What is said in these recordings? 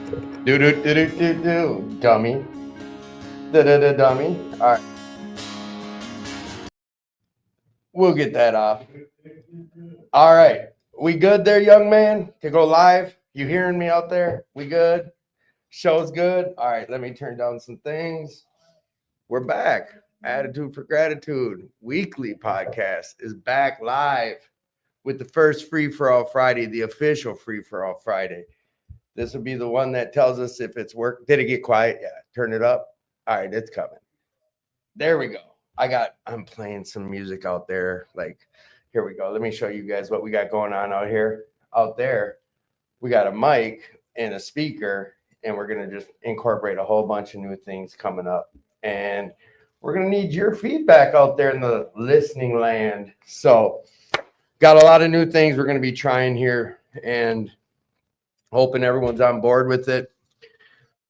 Do do do do do do, dummy. Da da da, dummy. All right, we'll get that off. All right, we good there, young man? To go live? You hearing me out there? We good? Show's good. All right, let me turn down some things. We're back. Attitude for Gratitude weekly podcast is back live with the first Free for All Friday, the official Free for All Friday. This will be the one that tells us if it's work. Did it get quiet? Yeah. Turn it up. All right, it's coming. There we go. I'm playing some music out there. Like, here we go. Let me show you guys what we got going on out here. Out there, we got a mic and a speaker, and we're gonna just incorporate a whole bunch of new things coming up. And we're gonna need your feedback out there in the listening land. So, got a lot of new things we're gonna be trying here, and hoping everyone's on board with it.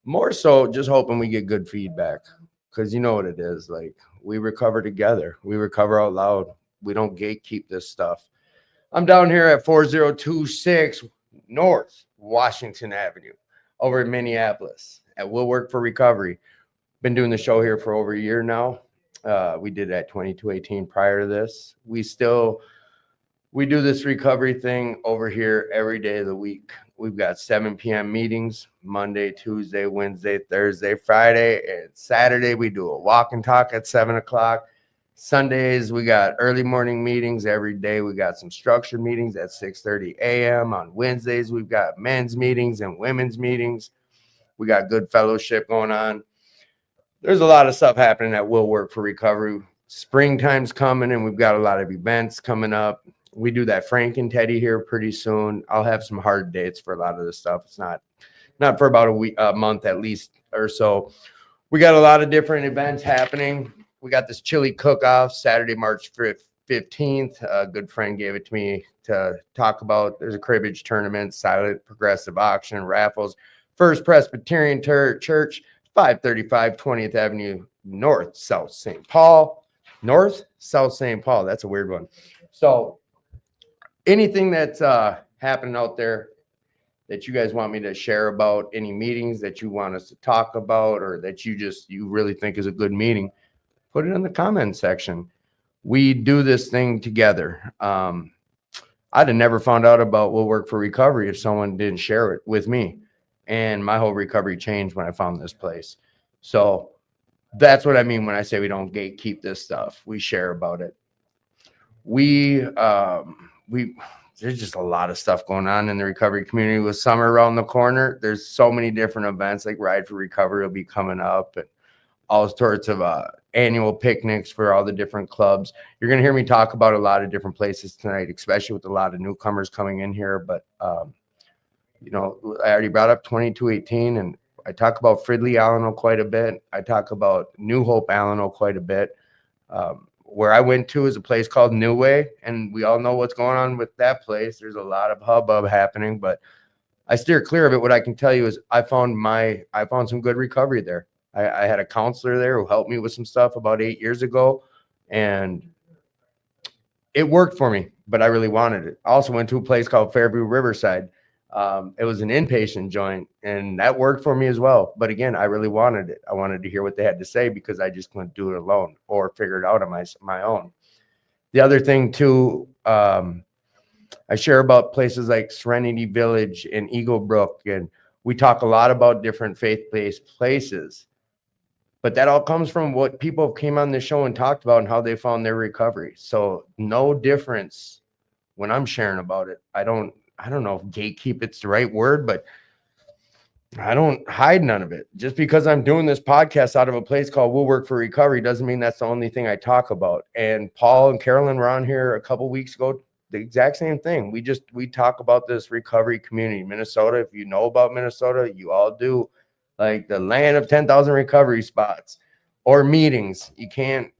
More so, just hoping we get good feedback because you know what it is. Like, we recover together, we recover out loud. We don't gatekeep this stuff. I'm down here at 4026 North Washington Avenue over in Minneapolis at Will Work for Recovery. Been doing the show here for over a year now. We did at 2218 prior to this. We do this recovery thing over here every day of the week. We've got 7 p.m. meetings Monday, Tuesday, Wednesday, Thursday, Friday, and Saturday. We do a walk and talk at 7 o'clock. Sundays, we got early morning meetings every day. We got some structured meetings at 6:30 a.m. On Wednesdays, we've got men's meetings and women's meetings. We got good fellowship going on. There's a lot of stuff happening at Will Work for Recovery. Springtime's coming, and we've got a lot of events coming up. We do that Frank and Teddy here pretty soon. I'll have some hard dates for a lot of this stuff. It's not for about a month at least or so. We got a lot of different events happening. We got this chili cook-off Saturday, March 15th. A good friend gave it to me to talk about. There's a cribbage tournament, silent progressive auction, raffles. First Presbyterian Church, 535 20th Avenue North, South St. Paul. North, South St. Paul. That's a weird one. So anything that's happening out there that you guys want me to share about, any meetings that you want us to talk about, or that you really think is a good meeting, put it in the comment section. We do this thing together. I'd have never found out about Will Work for Recovery if someone didn't share it with me. And my whole recovery changed when I found this place. So that's what I mean when I say we don't gatekeep this stuff. We share about it. There's just a lot of stuff going on in the recovery community with summer around the corner. There's so many different events, like Ride for Recovery will be coming up, and all sorts of annual picnics for all the different clubs. You're going to hear me talk about a lot of different places tonight, especially with a lot of newcomers coming in here. But, I already brought up 2218, and I talk about Fridley, Alleno quite a bit. I talk about New Hope, Alleno quite a bit. Where I went to is a place called New Way, and we all know what's going on with that place. There's a lot of hubbub happening, but I steer clear of it. What I can tell you is I found some good recovery there. I had a counselor there who helped me with some stuff about 8 years ago, and it worked for me, but I really wanted it. I also went to a place called Fairview Riverside. It was an inpatient joint, and that worked for me as well. But again, I really wanted it. I wanted to hear what they had to say because I just couldn't do it alone or figure it out on my own. The other thing too, I share about places like Serenity Village and Eagle Brook, and we talk a lot about different faith-based places. But that all comes from what people came on the show and talked about and how they found their recovery. So no difference when I'm sharing about it. I don't know if gatekeep it's the right word, but I don't hide none of it. Just because I'm doing this podcast out of a place called Will Work for Recovery doesn't mean that's the only thing I talk about. And Paul and Carolyn were on here a couple weeks ago. The exact same thing. We talk about this recovery community. Minnesota, if you know about Minnesota, you all do. Like the land of 10,000 recovery spots or meetings. You can't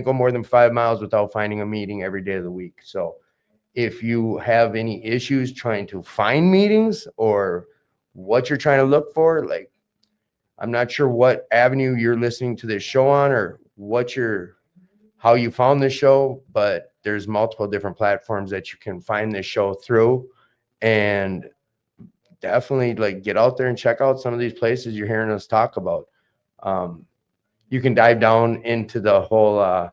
go more than 5 miles without finding a meeting every day of the week. So if you have any issues trying to find meetings or what you're trying to look for, like, I'm not sure what avenue you're listening to this show on or how you found this show, but there's multiple different platforms that you can find this show through. And definitely like get out there and check out some of these places you're hearing us talk about. You can dive down into the whole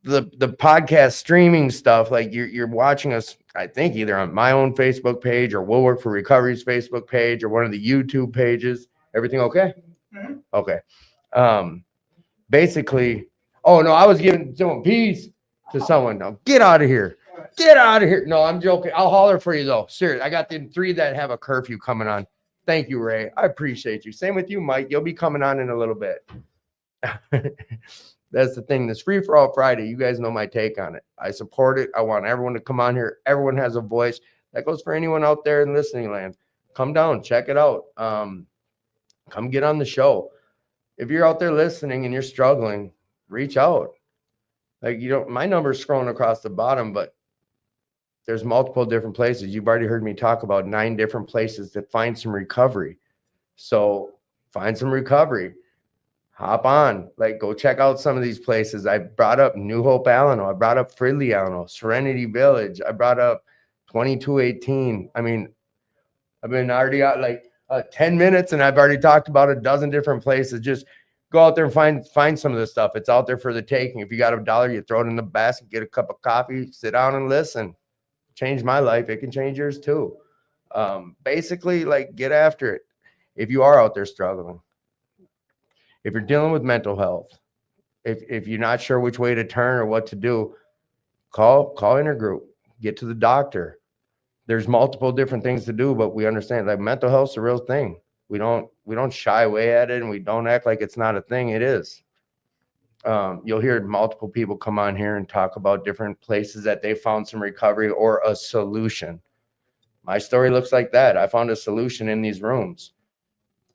the podcast streaming stuff. Like you're watching us, I think, either on my own Facebook page or We'll Work for Recovery's Facebook page or one of the YouTube pages. Everything okay? Mm-hmm. Okay. Basically, oh no, I was giving someone peace to someone. Now get out of here. Get out of here. No, I'm joking. I'll holler for you though. Seriously, I got the 3 that have a curfew coming on. Thank you, Ray. I appreciate you. Same with you, Mike. You'll be coming on in a little bit. That's the thing. This Free for All Friday, you guys know my take on it. I support it. I want everyone to come on here. Everyone has a voice. That goes for anyone out there in listening land. Come down, check it out. Come get on the show. If you're out there listening and you're struggling, reach out. Like, you don't, my number's scrolling across the bottom, but there's multiple different places. You've already heard me talk about 9 different places to find some recovery. So find some recovery. Hop on, like go check out some of these places. I brought up New Hope, Alano. I brought up Fridley, Alano, Serenity Village. I brought up 2218. I mean, I've been already out like 10 minutes and I've already talked about a dozen different places. Just go out there and find some of this stuff. It's out there for the taking. If you got $1, you throw it in the basket, get a cup of coffee, sit down and listen. Changed my life. It can change yours too. Basically, like, get after it. If you are out there struggling, if you're dealing with mental health, if you're not sure which way to turn or what to do, call Intergroup, get to the doctor. There's multiple different things to do, but we understand like mental health's a real thing. We don't shy away at it and we don't act like it's not a thing. It is. You'll hear multiple people come on here and talk about different places that they found some recovery or a solution. My story looks like that. I found a solution in these rooms.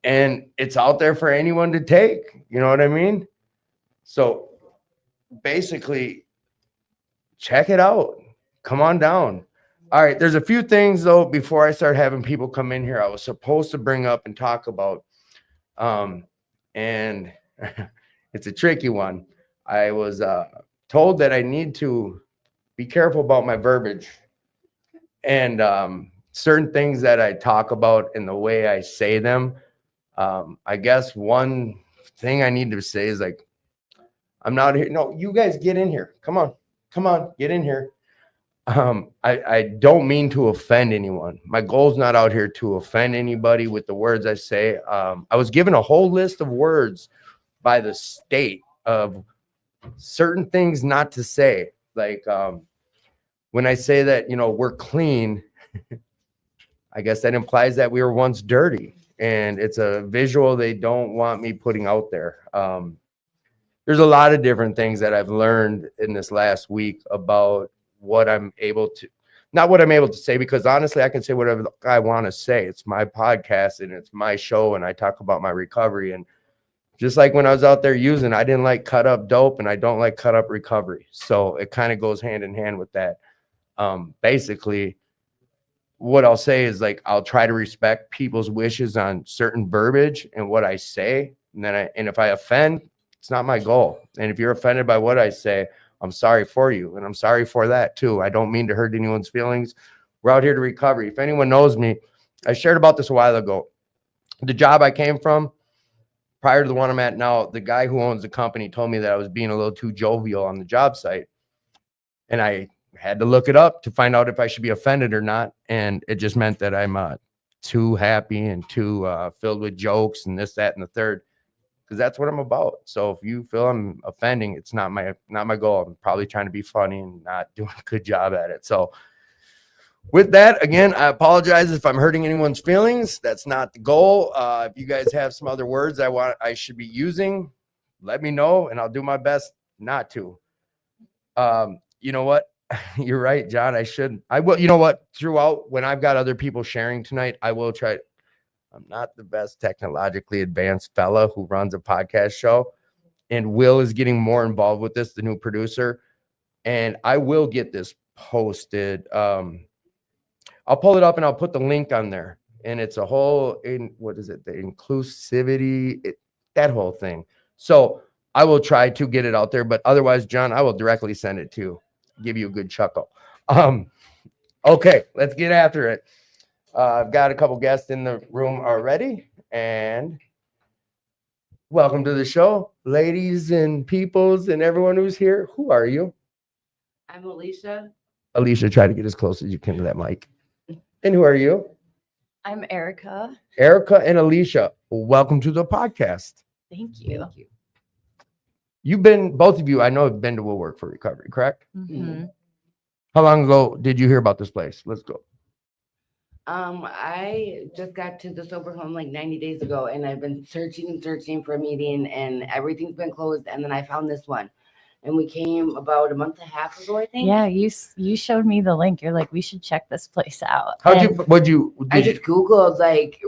And it's out there for anyone to take. You know what I mean? So basically, check it out. Come on down. All right. There's a few things, though, before I start having people come in here, I was supposed to bring up and talk about. And it's a tricky one. I was told that I need to be careful about my verbiage and certain things that I talk about and the way I say them. I guess one thing I need to say is like, I'm not here. No, you guys get in here. Come on, get in here. I don't mean to offend anyone. My goal is not out here to offend anybody with the words I say. I was given a whole list of words by the state of certain things not to say. Like when I say that, we're clean, I guess that implies that we were once dirty. And it's a visual they don't want me putting out there. There's a lot of different things that I've learned in this last week about what I'm able to, not what I'm able to say, because honestly, I can say whatever I want to say. It's my podcast and it's my show and I talk about my recovery. And just like when I was out there using, I didn't like cut up dope and I don't like cut up recovery. So it kind of goes hand in hand with that. Basically, what I'll say is like, I'll try to respect people's wishes on certain verbiage and what I say. And if I offend, it's not my goal. And if you're offended by what I say, I'm sorry for you. And I'm sorry for that too. I don't mean to hurt anyone's feelings. We're out here to recovery. If anyone knows me, I shared about this a while ago. The job I came from prior to the one I'm at now, the guy who owns the company told me that I was being a little too jovial on the job site. And I had to look it up to find out if I should be offended or not. And it just meant that I'm too happy and too filled with jokes and this, that, and the third, because that's what I'm about. So if you feel I'm offending, it's not my goal. I'm probably trying to be funny and not doing a good job at it. So with that, again, I apologize if I'm hurting anyone's feelings. That's not the goal. If you guys have some other words I should be using, let me know, and I'll do my best not to. You know what? You're right, John. I will. You know what? Throughout, when I've got other people sharing tonight, I will try. I'm not the best technologically advanced fella who runs a podcast show, and Will is getting more involved with this, the new producer, and I will get this posted. I'll pull it up and I'll put the link on there, and it's a whole what is it? The inclusivity, that whole thing. So I will try to get it out there, but otherwise, John, I will directly send it to you. Give you a good chuckle. Okay, let's get after it. I've got a couple guests in the room already, and welcome to the show, ladies and peoples and everyone who's here. Who are you? I'm Alicia. Alicia, try to get as close as you can to that mic. And who are you? I'm Erica. Erica and Alicia. Welcome to the podcast. Thank you. You've been, both of you, I know have been to Will Work for Recovery, correct? Mhm. How long ago did you hear about this place? Let's go. I just got to the sober home like 90 days ago, and I've been searching and searching for a meeting, and everything's been closed. And then I found this one, and we came about a month and a half ago, I think. Yeah, you showed me the link. You're like, we should check this place out. How'd And I did you, just Googled like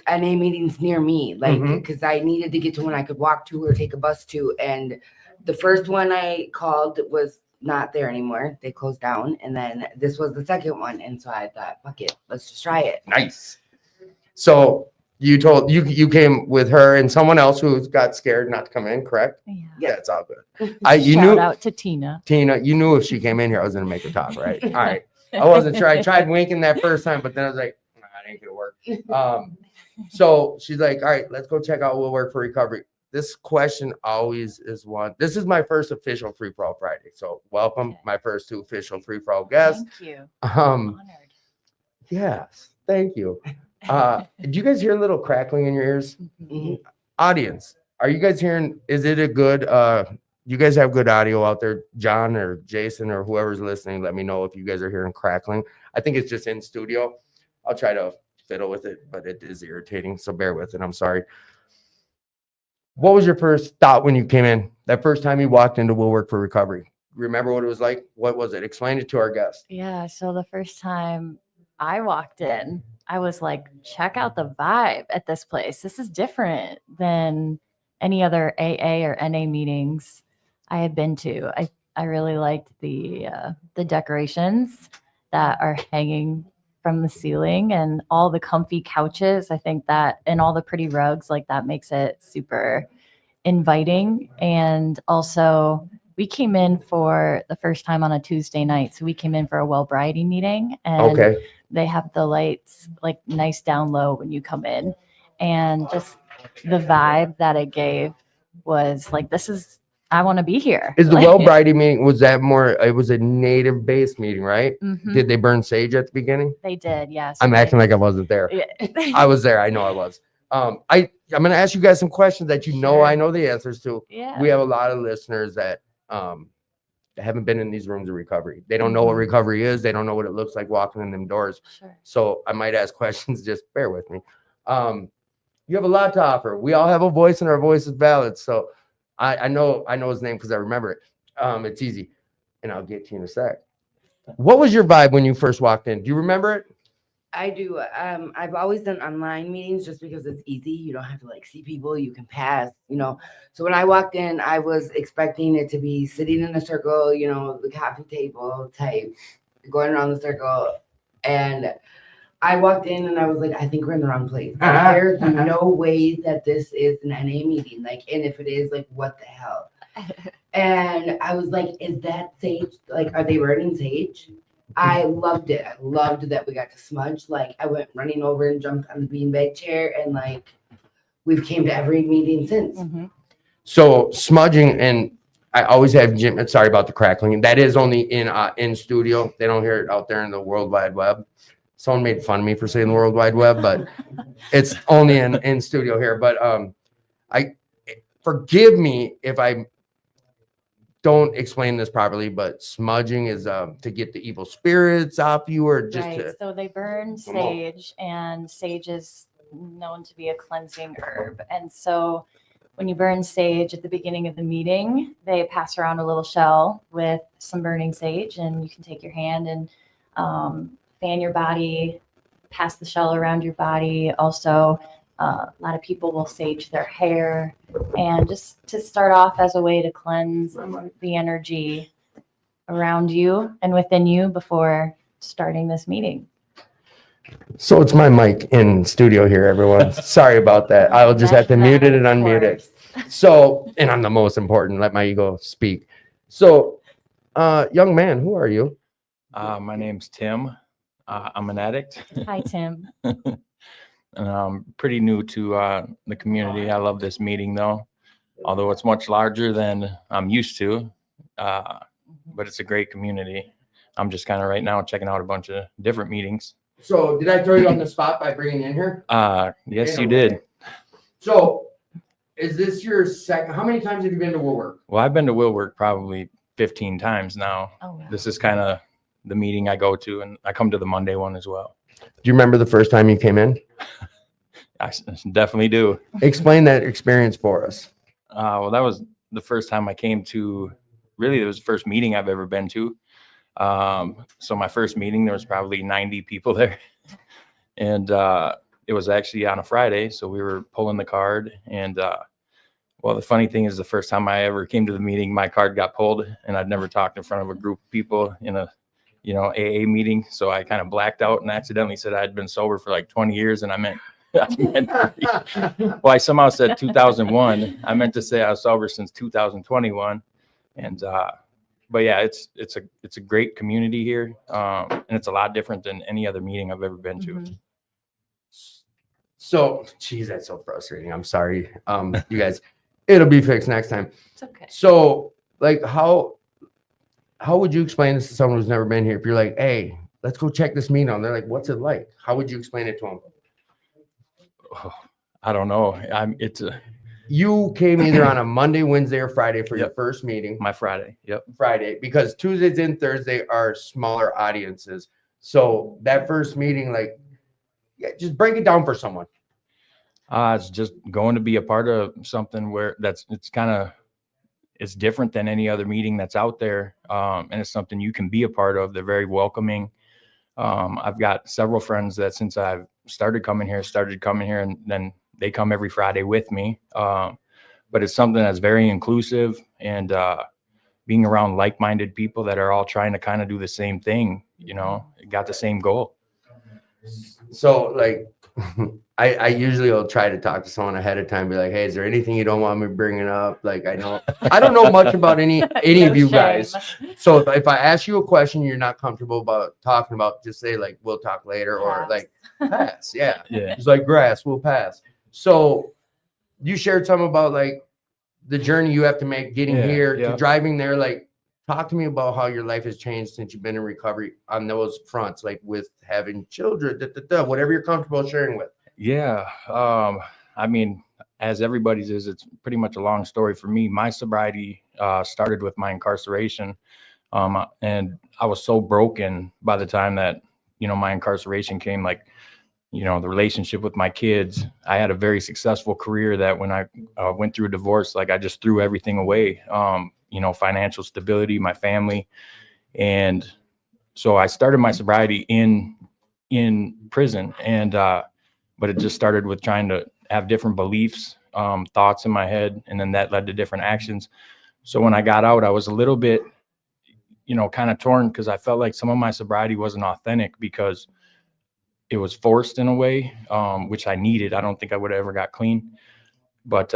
NA meetings near me, like Mhm. because I needed to get to one I could walk to or take a bus to. And the first one I called was not there anymore. They closed down. And then this was the second one. And so I thought, fuck it, let's just try it. nice. So you told, you came with her and someone else who got scared not to come in, correct? yeah. Yeah, it's all good. Shout You knew, out to Tina. Tina, you knew if she came in here, I was going to make her talk, right? All right. I wasn't sure. I tried winking that first time, but then I was like, nah, it ain't gonna work. So she's like, all right, let's go check out Will Work for Recovery. This question always is one. This is my first official Free For All Friday. So welcome, Okay. my first two official Free For All guests. Thank you. Um, Honored. yes, thank you. Do you guys hear a little crackling in your ears? Mhm. Audience, are you guys hearing? Is it a good? You guys have good audio out there, John or Jason or whoever's listening? Let me know if you guys are hearing crackling. I think it's just in studio. I'll try to fiddle with it, but it is irritating. So bear with it. I'm sorry. What was your first thought when you came in? That first time you walked into Will Work for Recovery? Remember what it was like? What was it? Explain it to our guest. Yeah, so the first time I walked in, I was like, check out the vibe at this place. This is different than any other AA or NA meetings I had been to. I really liked the decorations that are hanging from the ceiling and all the comfy couches. I think that, and all the pretty rugs, like that makes it super inviting. And also, we came in for the first time on a Tuesday night. So we came in for a Wellbriety meeting, and Okay. they have the lights like nice down low when you come in. And just the vibe that it gave was like, I want to be here. Is the Like, Wellbriety meeting, was that more, it was a native based meeting, right? Mhm. Did they burn sage at the beginning? They did, yes. I'm acting like I wasn't there. Yeah. I was there. I know I was. I'm going to ask you guys some questions that you know Sure. I know the answers to. Yeah. We have a lot of listeners that haven't been in these rooms of recovery. They don't know what Mhm. recovery is. They don't know what it looks like walking in them doors. Sure. So I might ask questions. Just bear with me. You have a lot to offer. We all have a voice, and our voice is valid. So I know his name because I remember it. It's easy, and I'll get to you in a sec. What was your vibe when you first walked in? Do you remember it? I do. I've always done online meetings just because it's easy. You don't have to like see people. You can pass, So when I walked in, I was expecting it to be sitting in a circle, the coffee table type, going around the circle. And I walked in and I was like, I think we're in the wrong place. Like, there's no way that this is an NA meeting. Like, and if it is, like, what the hell? And I was like, is that sage? Like, are they burning sage? I loved it. I loved that we got to smudge. Like, I went running over and jumped on the beanbag chair, and like, we've came to every meeting since. Mhm. So smudging, and I always have Jim. Sorry about the crackling. That is only in studio. They don't hear it out there in the World Wide Web. Someone made fun of me for saying the World Wide Web, but it's only in studio here. But I forgive me if I don't explain this properly, but smudging is to get the evil spirits off you, or just Right. to So they burn Come on. sage, and sage is known to be a cleansing herb. And so when you burn sage at the beginning of the meeting, they pass around a little shell with some burning sage, and you can take your hand and fan your body, pass the shell around your body. Also, a lot of people will sage their hair, and just to start off as a way to cleanse the energy around you and within you before starting this meeting. So it's my mic in studio here, everyone. Sorry about that. I'll just have to mute it and Of unmute it. course. So, and I'm the most important. Let my ego speak. So, young man, who are you? My name's Tim. I'm an addict. Hi, Tim. And I'm pretty new to the community. I love this meeting though, although it's much larger than I'm used to. But it's a great community. I'm just kind of right now checking out a bunch of different meetings. So did I throw you on the spot by bringing you in here? Yes, In a you way. did. So is this your second? How many times have you been to Woolwork? Well, I've been to Willwork probably 15 times now. Oh, wow. This is kind of the meeting I go to, and I come to the Monday one as well. Do you remember the first time you came in? Definitely do. Explain that experience for us. Well, that was the first time I came to, really, it was the first meeting I've ever been to. So my first meeting, there was probably 90 people there. And it was actually on a Friday. So we were pulling the card. And well, the funny thing is the first time I ever came to the meeting, my card got pulled and I'd never talked in front of a group of people in a, AA meeting. So I kind of blacked out and accidentally said I'd been sober for like 20 years. And I meant well, I somehow said 2001. I meant to say I was sober since 2021. And but yeah, it's a great community here, and it's a lot different than any other meeting I've ever been to. Mhm. So, geez, that's so frustrating. I'm sorry. You guys, it'll be fixed next time. It's okay. So, like, how would you explain this to someone who's never been here? If you're like, hey, let's go check this meeting out. They're like, what's it like? How would you explain it to them? Oh, I don't know. You came either on a Monday, Wednesday, or Friday for your Yep. first meeting. My Friday. Yep. Friday, because Tuesdays and Thursday are smaller audiences. So that first meeting, like, yeah, just break it down for someone. It's just going to be a part of something where it's different than any other meeting that's out there. And it's something you can be a part of. They're very welcoming. I've got several friends that since I've started coming here, and then they come every Friday with me. But it's something that's very inclusive, and being around like-minded people that are all trying to kind of do the same thing, got the same goal. So, like, I usually will try to talk to someone ahead of time, be like, hey, is there anything you don't want me bringing up? Like, I don't know much about any of No you shame. guys. So if I ask you a question you're not comfortable about talking about, just say like, we'll talk later, or Pass. like pass. Yeah. Yeah. It's like grass, we'll pass. So you shared some about like the journey you have to make getting Yeah, here to yeah. driving there. Like, talk to me about how your life has changed since you've been in recovery on those fronts, like with having children, whatever you're comfortable sharing with. Yeah. I mean, as everybody's is, it's pretty much a long story for me. My sobriety started with my incarceration. And I was so broken by the time that, my incarceration came, like, the relationship with my kids. I had a very successful career that when I went through a divorce, like I just threw everything away, financial stability, my family. And so I started my sobriety in prison, and but it just started with trying to have different beliefs, thoughts in my head, and then that led to different actions. So when I got out, I was a little bit, kind of torn, because I felt like some of my sobriety wasn't authentic because it was forced in a way, which I needed. I don't think I would have ever got clean, but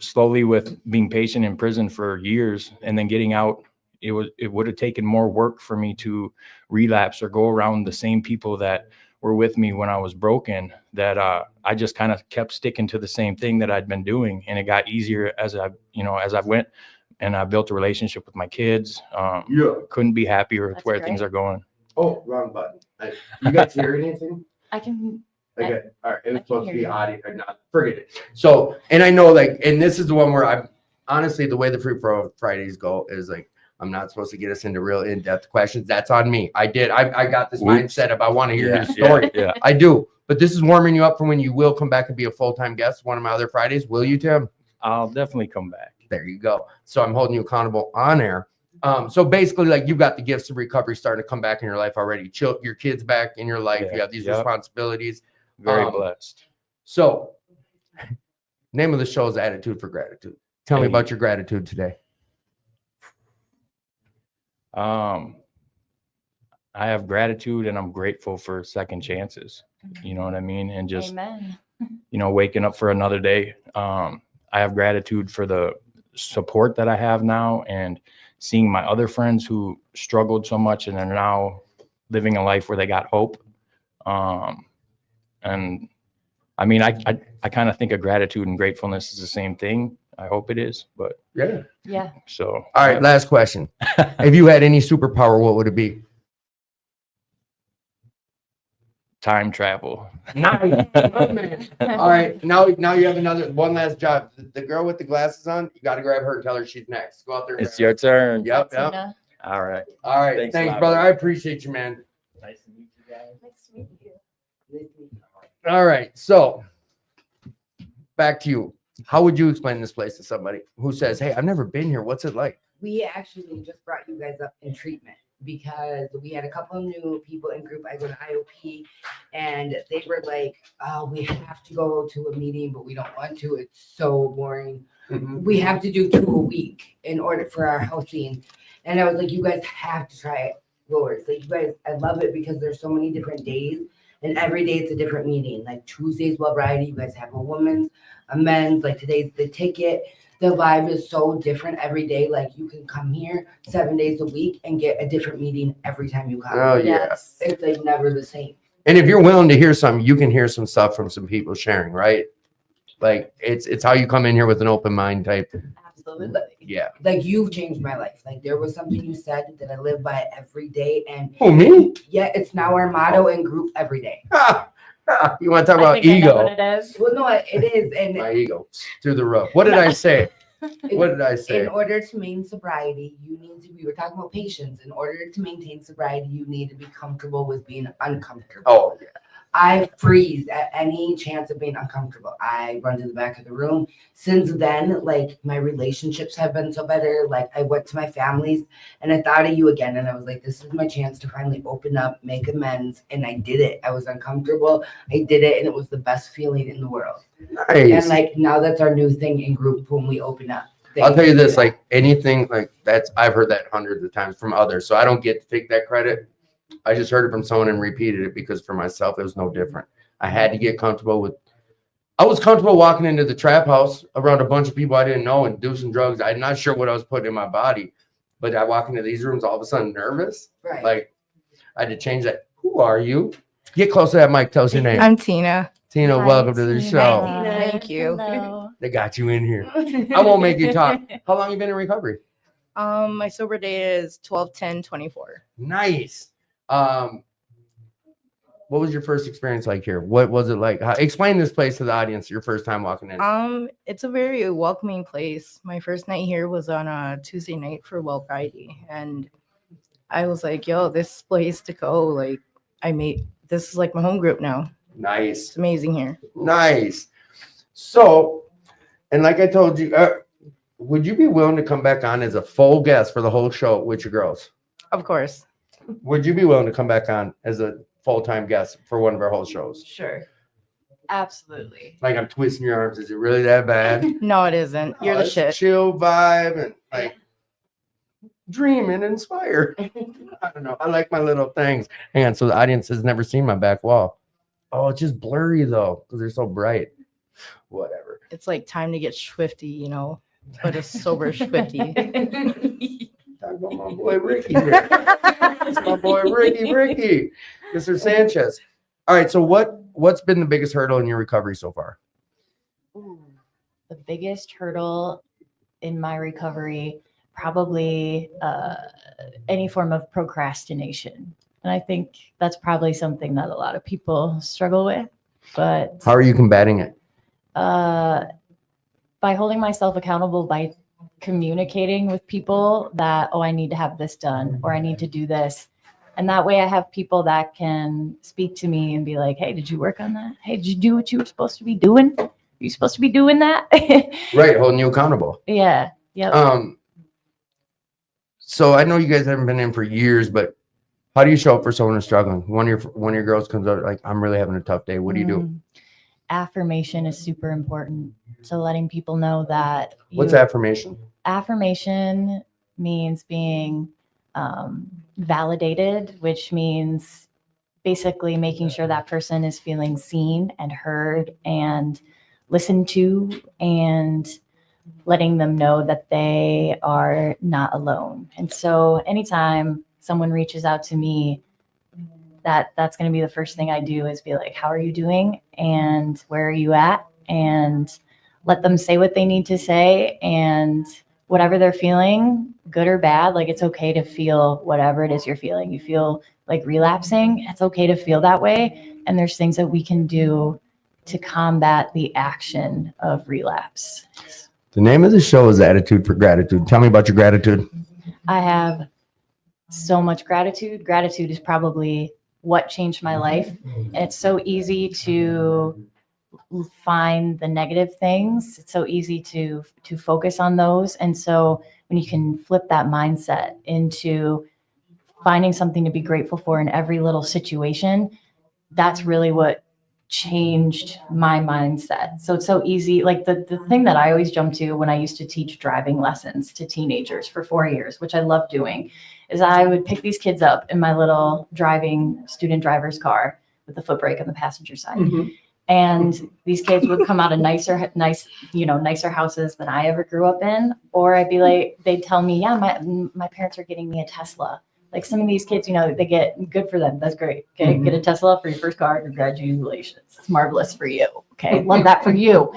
slowly, with being patient in prison for years and then getting out, it would have taken more work for me to relapse or go around the same people that were with me when I was broken, that I just kind of kept sticking to the same thing that I'd been doing. And it got easier as I went, and I built a relationship with my kids. Yeah. Couldn't be happier with That's where things great. are going. Oh, wrong button. You guys hear anything? I can. Okay. All right. It was I can supposed to hear be you. audio or not. Forget it. So, and I know, like, and this is the one where I'm honestly, the way the Free Pro Fridays go is like, I'm not supposed to get us into real in-depth questions. That's on me. I got this Oops. mindset of I want to hear Yeah, your story. Yeah. I do. But this is warming you up for when you will come back and be a full-time guest one of my other Fridays. Will you, Tim? I'll definitely come back. There you go. So I'm holding you accountable on air. So basically, like, you've got the gifts of recovery starting to come back in your life already. Your kids back in your life. Yeah, You have these yep. responsibilities. Very blessed. So, name of the show is Attitude for Gratitude. Tell me Hey. about your gratitude today. I have gratitude, and I'm grateful for second chances. You know what I mean? And just, Amen. waking up for another day. I have gratitude for the support that I have now, and seeing my other friends who struggled so much and are now, living a life where they got hope. And I mean, I kind of think of gratitude and gratefulness is the same thing. I hope it is, but Yeah. Yeah. so. All right. Last question. If you had any superpower, what would it be? Time travel. Nice. All right. Now you have one last job. The girl with the glasses on, you got to grab her and tell her she's next. Go out there. And It's grab your her. turn. Yep. Yep. Tina. All right. All right. Thanks a Thanks, lot, brother. buddy. I appreciate you, man. Nice to meet you guys. Nice to meet you. All right. So back to you. How would you explain this place to somebody who says, "Hey, I've never been here. What's it like?" We actually just brought you guys up in treatment because we had a couple of new people in group. I go to IOP and they were like, "Oh, we have to go to a meeting, but we don't want to. It's so boring. We have to do 2 a week in order for our housing." And I was like, "You guys have to try it, Lord. Like, you guys, I love it because there's so many different days. And every day it's a different meeting. Like Tuesday's Well Variety, you guys have a woman's, a men's, like today's the ticket. The vibe is so different every day. Like you can come here 7 days a week and get a different meeting every time you come. Oh, yeah. Yes. It's like never the same. And if you're willing to hear something, you can hear some stuff from some people sharing, right? Like it's how you come in here with an open mind type. Absolutely. Yeah. Like you've changed my life. Like there was something you said that I live by every day. And Oh, me? yeah, it's now our motto in group every day. You want to talk I about think I know what ego? it is. Well, no, it is. And My ego through the roof. What did I say? What did I say? in order to maintain sobriety, you need to be, we're talking about patience. In order to maintain sobriety, you need to be comfortable with being uncomfortable. Oh, yeah. I freeze at any chance of being uncomfortable. I run to the back of the room. Since then, like my relationships have been so better. Like I went to my families and I thought of you again. And I was like, this is my chance to finally open up, make amends. And I did it. I was uncomfortable. I did it. And it was the best feeling in the world. Nice. And like now that's our new thing in group when we open up. I'll tell you this, like anything like that's, I've heard that hundreds of times from others. So I don't get to take that credit. I just heard it from someone and repeated it because for myself, it was no different. I had to get comfortable with, I was comfortable walking into the trap house around a bunch of people I didn't know and do some drugs. I'm not sure what I was putting in my body, but I walk into these rooms all of a sudden nervous. Right. Like I had to change that. Who are you? Get close to that mic. Tell us your name. I'm Tina. Tina, Hi, welcome to the Tina. show. Thank you. Hello. They got you in here. I won't make you talk. How long you been in recovery? My sober day is 12/10/24. Nice. What was your first experience like here? What was it like? Explain this place to the audience. Your first time walking in. It's a very welcoming place. My first night here was on a Tuesday night for Well Friday, and I was like, "Yo, this place to go!" Like, this is like my home group now. Nice, It's amazing here. nice. So, and like I told you, would you be willing to come back on as a full guest for the whole show with your girls? Of course. Would you be willing to come back on as a full-time guest for one of our whole shows? Sure. Absolutely. Like I'm twisting your arms. Is it really that bad? No, it isn't. You're the it's shit. Chill vibe and like dream and inspire. I don't know. I like my little things. Hang on. So the audience has never seen my back wall. Oh, it's just blurry though because they're so bright. Whatever. It's like time to get swifty, you know, but a sober swifty. Talk about my boy Ricky here. It's my boy Ricky, Mr. Sanchez. All right. So what's been the biggest hurdle in your recovery so far? Ooh, the biggest hurdle in my recovery, probably any form of procrastination. And I think that's probably something that a lot of people struggle with. But How are you combating it? by holding myself accountable, by communicating with people that, oh, I need to have this done, or I need to do this. And that way I have people that can speak to me and be like, hey, did you work on that? Hey, did you do what you were supposed to be doing? Are you supposed to be doing that? Right. Holding you accountable. Yeah. Yep. So I know you guys haven't been in for years, but how do you show up for someone who's struggling? One of your girls comes out like, I'm really having a tough day. What do you do? Affirmation is super important. So letting people know that. What's affirmation? Affirmation means being validated, which means basically making sure that person is feeling seen and heard and listened to, and letting them know that they are not alone. And so anytime someone reaches out to me, that's going to be the first thing I do is be like, how are you doing? And where are you at? And let them say what they need to say, and whatever they're feeling, good or bad, like it's okay to feel whatever it is you're feeling. You feel like relapsing, it's okay to feel that way. And there's things that we can do to combat the action of relapse. The name of the show is Attitude for Gratitude. Tell me about your gratitude. I have so much gratitude. Gratitude is probably what changed my life. And it's so easy to find the negative things. It's so easy to focus on those. And so when you can flip that mindset into finding something to be grateful for in every little situation, that's really what changed my mindset. So it's so easy. Like the thing that I always jump to when I used to teach driving lessons to teenagers for 4 years, which I love doing, is I would pick these kids up in my little driving student driver's car with the foot brake on the passenger side. And these kids would come out of nicer houses than I ever grew up in. Or I'd be like, they'd tell me, yeah, my parents are getting me a Tesla. Like some of these kids, they get, good for them. That's great. Okay. Get a Tesla for your first car. Congratulations. It's marvelous for you. Okay. Love that for you.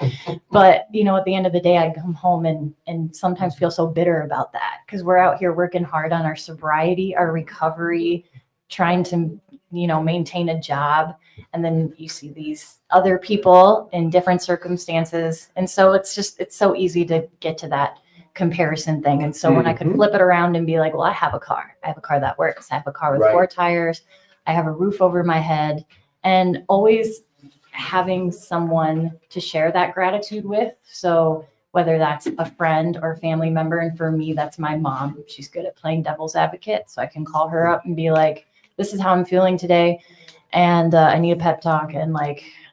But, at the end of the day, I come home and sometimes feel so bitter about that because we're out here working hard on our sobriety, our recovery, trying to, maintain a job. And then you see these other people in different circumstances. And so it's so easy to get to that comparison thing. And so when I could flip it around and be like, well, I have a car that works. I have a car with 4 tires. I have a roof over my head, and always having someone to share that gratitude with. So whether that's a friend or family member. And for me, that's my mom. She's good at playing devil's advocate. So I can call her up and be like, this is how I'm feeling today. And I need a pep talk, and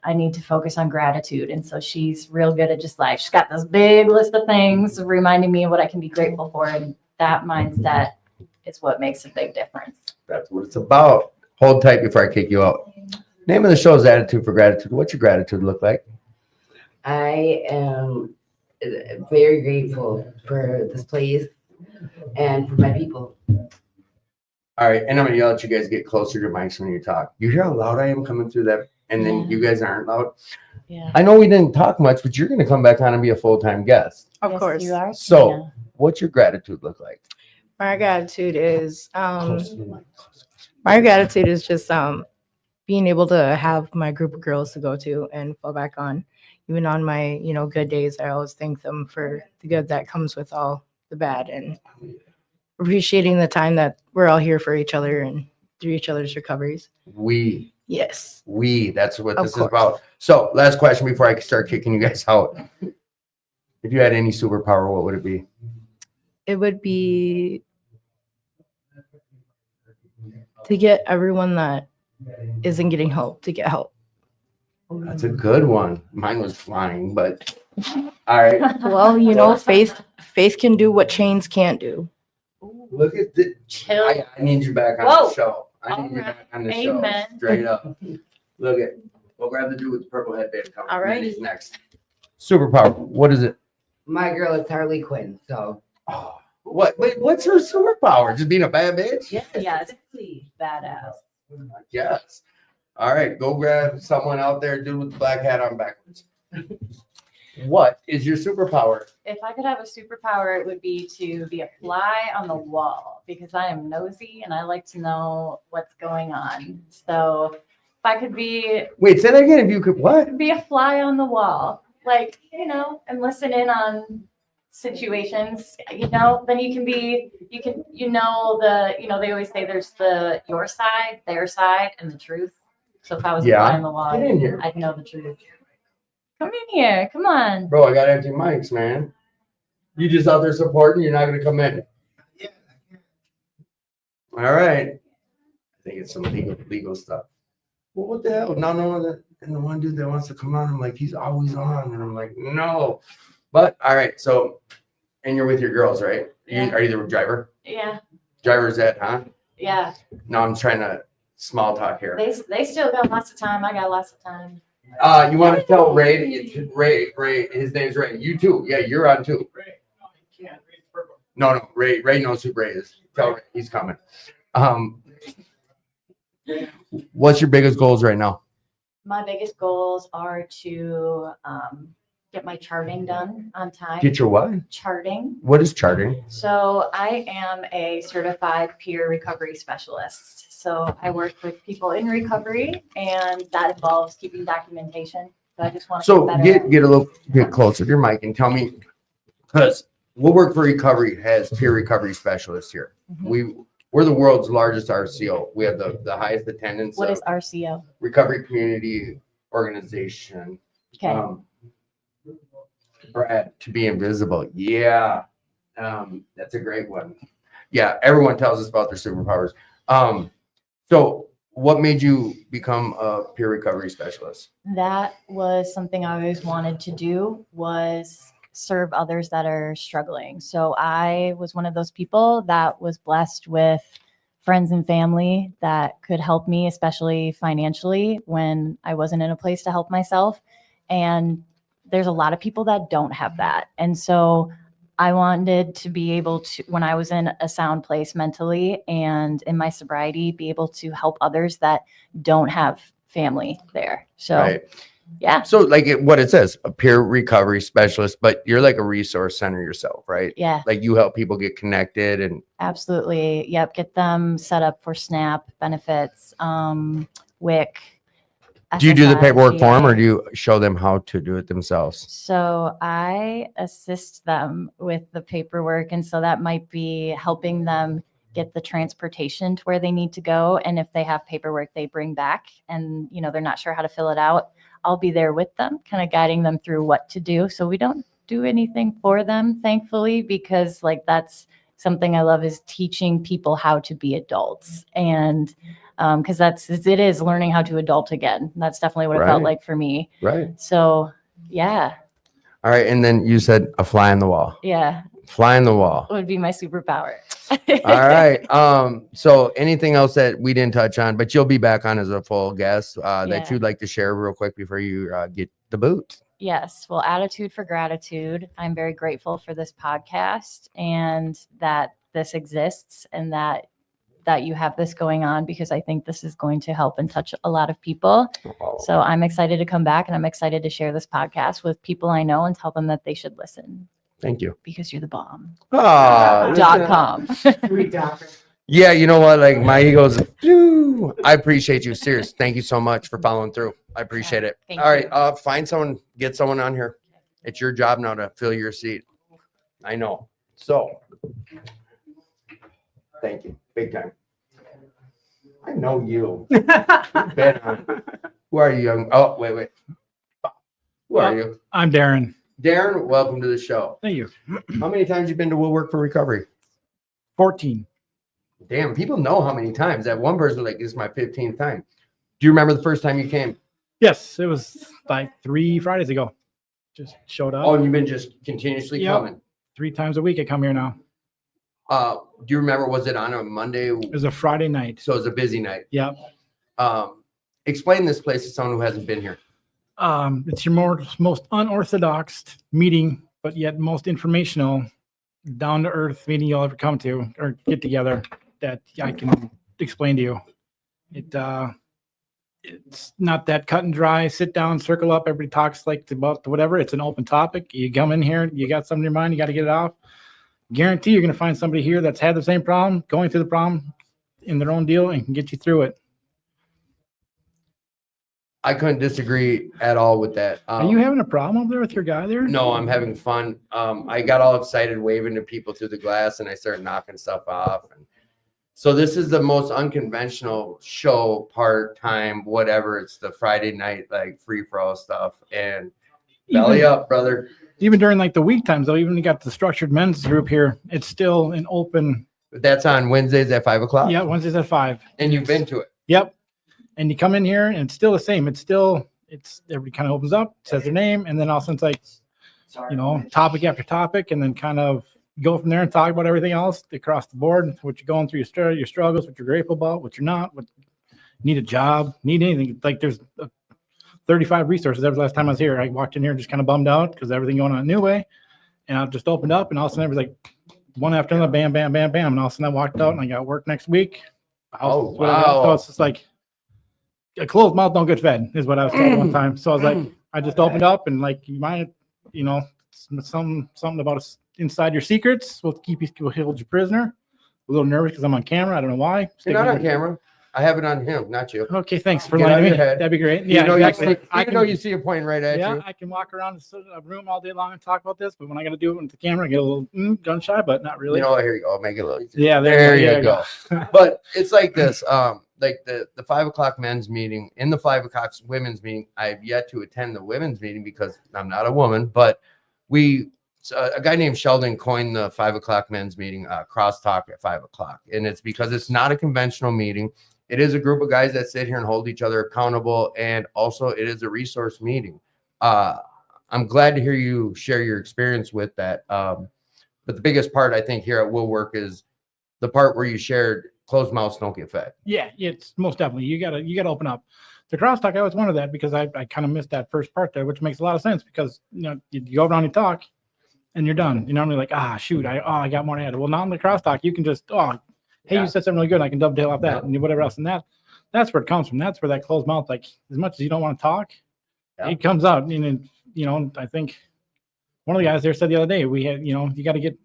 I need to focus on gratitude. And so she's real good at just she's got this big list of things reminding me of what I can be grateful for. And that mindset is what makes a big difference. That's what it's about. Hold tight before I kick you out. Name of the show is Attitude for Gratitude. What's your gratitude look like? I am very grateful for this place and for my people. All right. And I'm going to yell at you guys to get closer to mics when you talk. You hear how loud I am coming through that? And then you guys aren't loud. Yeah. I know we didn't talk much, but you're going to come back on and be a full-time guest. Of course. You are. So Tina. what's your gratitude look like? My gratitude is just being able to have my group of girls to go to and fall back on. Even on my, good days, I always thank them for the good that comes with all the bad, and appreciating the time that we're all here for each other and through each other's recoveries. Yes. That's what Of this is course. about. So last question before I can start kicking you guys out. If you had any superpower, what would it be? It would be to get everyone that isn't getting help to get help. That's a good one. Mine was flying, but all right. Well, faith can do what chains can't do. Look at the Chill. I need you back on Whoa. the show. I need you back on the show. Amen. Straight up. Look at we'll grab the dude with the purple headband coming. All right. He's next. Superpower. What is it? My girl is Harley Quinn. So Oh, what? Wait, what's her superpower? Just being a bad bitch? yes, Yes. exactly. Badass. Yes. All right, go grab someone out there, dude with the black hat on backwards. What is your superpower? If I could have a superpower, it would be to be a fly on the wall, because I am nosy and I like to know what's going on. So if I could be Wait, say that again. If you could, what? a fly on the wall, and listen in on situations, then you can be, they always say there's your side, their side, and the truth. So if I was a Yeah. fly on the wall, Get in here. I'd know the truth. Come in here. Come on. Bro, I got empty mics, man. You just out there supporting, you're not going to come in. All right. I think it's some legal stuff. Well, what the hell? No. And the one dude that wants to come on, I'm like, he's always on. And I'm like, no. But, all right. So, and you're with your girls, right? Yeah. Are you the driver? Yeah. Driver's ed, huh? Yeah. No, I'm trying to small talk here. They still got lots of time. I got lots of time. You want to tell Ray that Ray, his name's Ray. You too. Yeah, you're on too. No, Ray knows who Ray is. Tell Ray he's coming. What's your biggest goals right now? My biggest goals are to get my charting done on time. Get your what? Charting. What is charting? So I am a certified peer recovery specialist. So I work with people in recovery, and that involves keeping documentation. So I just want to So get better. get a little bit closer to your mic and tell me, because We'll Work for Recovery has peer recovery specialists here. Mhm. We're the world's largest RCO. We have the highest attendance What of is RCO? recovery community organization. Okay. Brad, to be invisible. Yeah. That's a great one. Yeah. Everyone tells us about their superpowers. So what made you become a peer recovery specialist? That was something I always wanted to do, was serve others that are struggling. So I was one of those people that was blessed with friends and family that could help me, especially financially, when I wasn't in a place to help myself. And there's a lot of people that don't have that. And so I wanted to be able to, when I was in a sound place mentally and in my sobriety, be able to help others that don't have family there. So, Right. yeah. So like what it says, a peer recovery specialist, but you're like a resource center yourself, right? Yeah, Like you help people get connected and absolutely. Yep. Get them set up for SNAP benefits, WIC. do you do the SSI, paperwork for them or GA. do you show them how to do it themselves? So I assist them with the paperwork. And so that might be helping them get the transportation to where they need to go. And if they have paperwork they bring back and, you know, they're not sure how to fill it out, I'll be there with them, kind of guiding them through what to do. So we don't do anything for them, thankfully, because like that's something I love, is teaching people how to be adults. And because it is learning how to adult again. That's definitely what it felt Right. like for me. Right. So yeah, All right. And then you said a fly on the wall. yeah, Fly on the wall. would be my superpower. All right. So anything else that we didn't touch on, but you'll be back on as a full guest that Yeah. you'd like to share real quick before you get the boot? Yes. Well, attitude for gratitude. I'm very grateful for this podcast and that this exists and that you have this going on, because I think this is going to help and touch a lot of people. So I'm excited to come back, and I'm excited to share this podcast with people I know and tell them that they should listen, Thank you. because you're the bomb. Ah, .com. yeah, you know what? Like my ego's. I appreciate you. Serious. Thank you so much for following through. I appreciate it. Thank All right. you. Find someone, get someone on here. It's your job now to fill your seat. I know. So thank you. Big time. I know you. You've been on. Who are you, young? Oh, wait. Who are you? I'm Darren. Darren, welcome to the show. Thank you. How many times you been to Will Work for Recovery? 14. Damn, people know how many times. That one person was like, this is my 15th time. Do you remember the first time you came? Yes, it was like 3 Fridays ago. Just showed up. Oh, and you've been just continuously Yep. coming. 3 times a week I come here now. Do you remember, was it on a Monday? It was a Friday night. So it was a busy night. Yep. Explain this place to someone who hasn't been here. It's your most unorthodox meeting, but yet most informational, down to earth meeting you'll ever come to or get together that I can explain to you. It's not that cut and dry, sit down, circle up, everybody talks like about whatever. It's an open topic. You come in here, you got something in your mind, you got to get it off. Guarantee you're going to find somebody here that's had the same problem, going through the problem in their own deal, and can get you through it. I couldn't disagree at all with that. Are you having a problem over there with your guy there? No, I'm having fun. I got all excited waving to people through the glass and I started knocking stuff off. And so this is the most unconventional show, part-time, whatever. It's the Friday night, like free for all stuff. And belly up, brother. Even during like the week times, though, even you got the structured men's group here, it's still an open. That's on Wednesdays at 5:00. Yeah, Wednesdays at 5. And you've been to it. Yep. And you come in here and it's still the same. It's everybody kind of opens up, says their name, and then all of a sudden it's like, topic after topic, and then kind of go from there and talk about everything else across the board, what you're going through, your struggles, what you're grateful about, what you're not, what need a job, need anything. Like there's 35 resources. Every last time I was here, I walked in here just kind of bummed out because everything going on a new way. And I just opened up and all of a sudden it was like one after another, bam, bam, bam, bam. And all of a sudden I walked out and I got work next week. Oh, Whatever. wow. So it's just like, a closed mouth don't get fed is what I was told one time. So I was like, I just opened up and like, you might, you know, something about us inside your secrets will keep you, will hold you prisoner. A little nervous because I'm on camera. I don't know why. You're not on camera. I have it on him, not you. Okay, thanks for Get out of letting your me. head. That'd be great. You Yeah, know, exactly. you know, you see a point right at yeah, you. I can walk around a room all day long and talk about this, but when I got to do it with the camera, I get a little gun shy, but not really. You know, here you go. I'll make it a little easier. Yeah, There yeah, you go. But it's like this. Like the 5 o'clock men's meeting, in the 5 o'clock women's meeting, I've yet to attend the women's meeting because I'm not a woman, but a guy named Sheldon coined the 5 o'clock men's meeting crosstalk at 5 o'clock. And it's because it's not a conventional meeting. It is a group of guys that sit here and hold each other accountable. And also it is a resource meeting. I'm glad to hear you share your experience with that. But the biggest part I think here at Will Work is the part where you shared closed mouths don't get fed. Yeah, it's most definitely. You gotta open up. The crosstalk, I always wanted that because I kind of missed that first part there, which makes a lot of sense because you know you go around and talk and you're done. You're normally like, shoot, I got more to add. Well, now in the crosstalk, you can just hey, Yeah. you said something really good. And I can dovetail off that and whatever else. And that's where it comes from. That's where that closed mouth, like as much as you don't want to talk, it comes out. And you know, I think one of the guys there said the other day, we had, you know, you got to get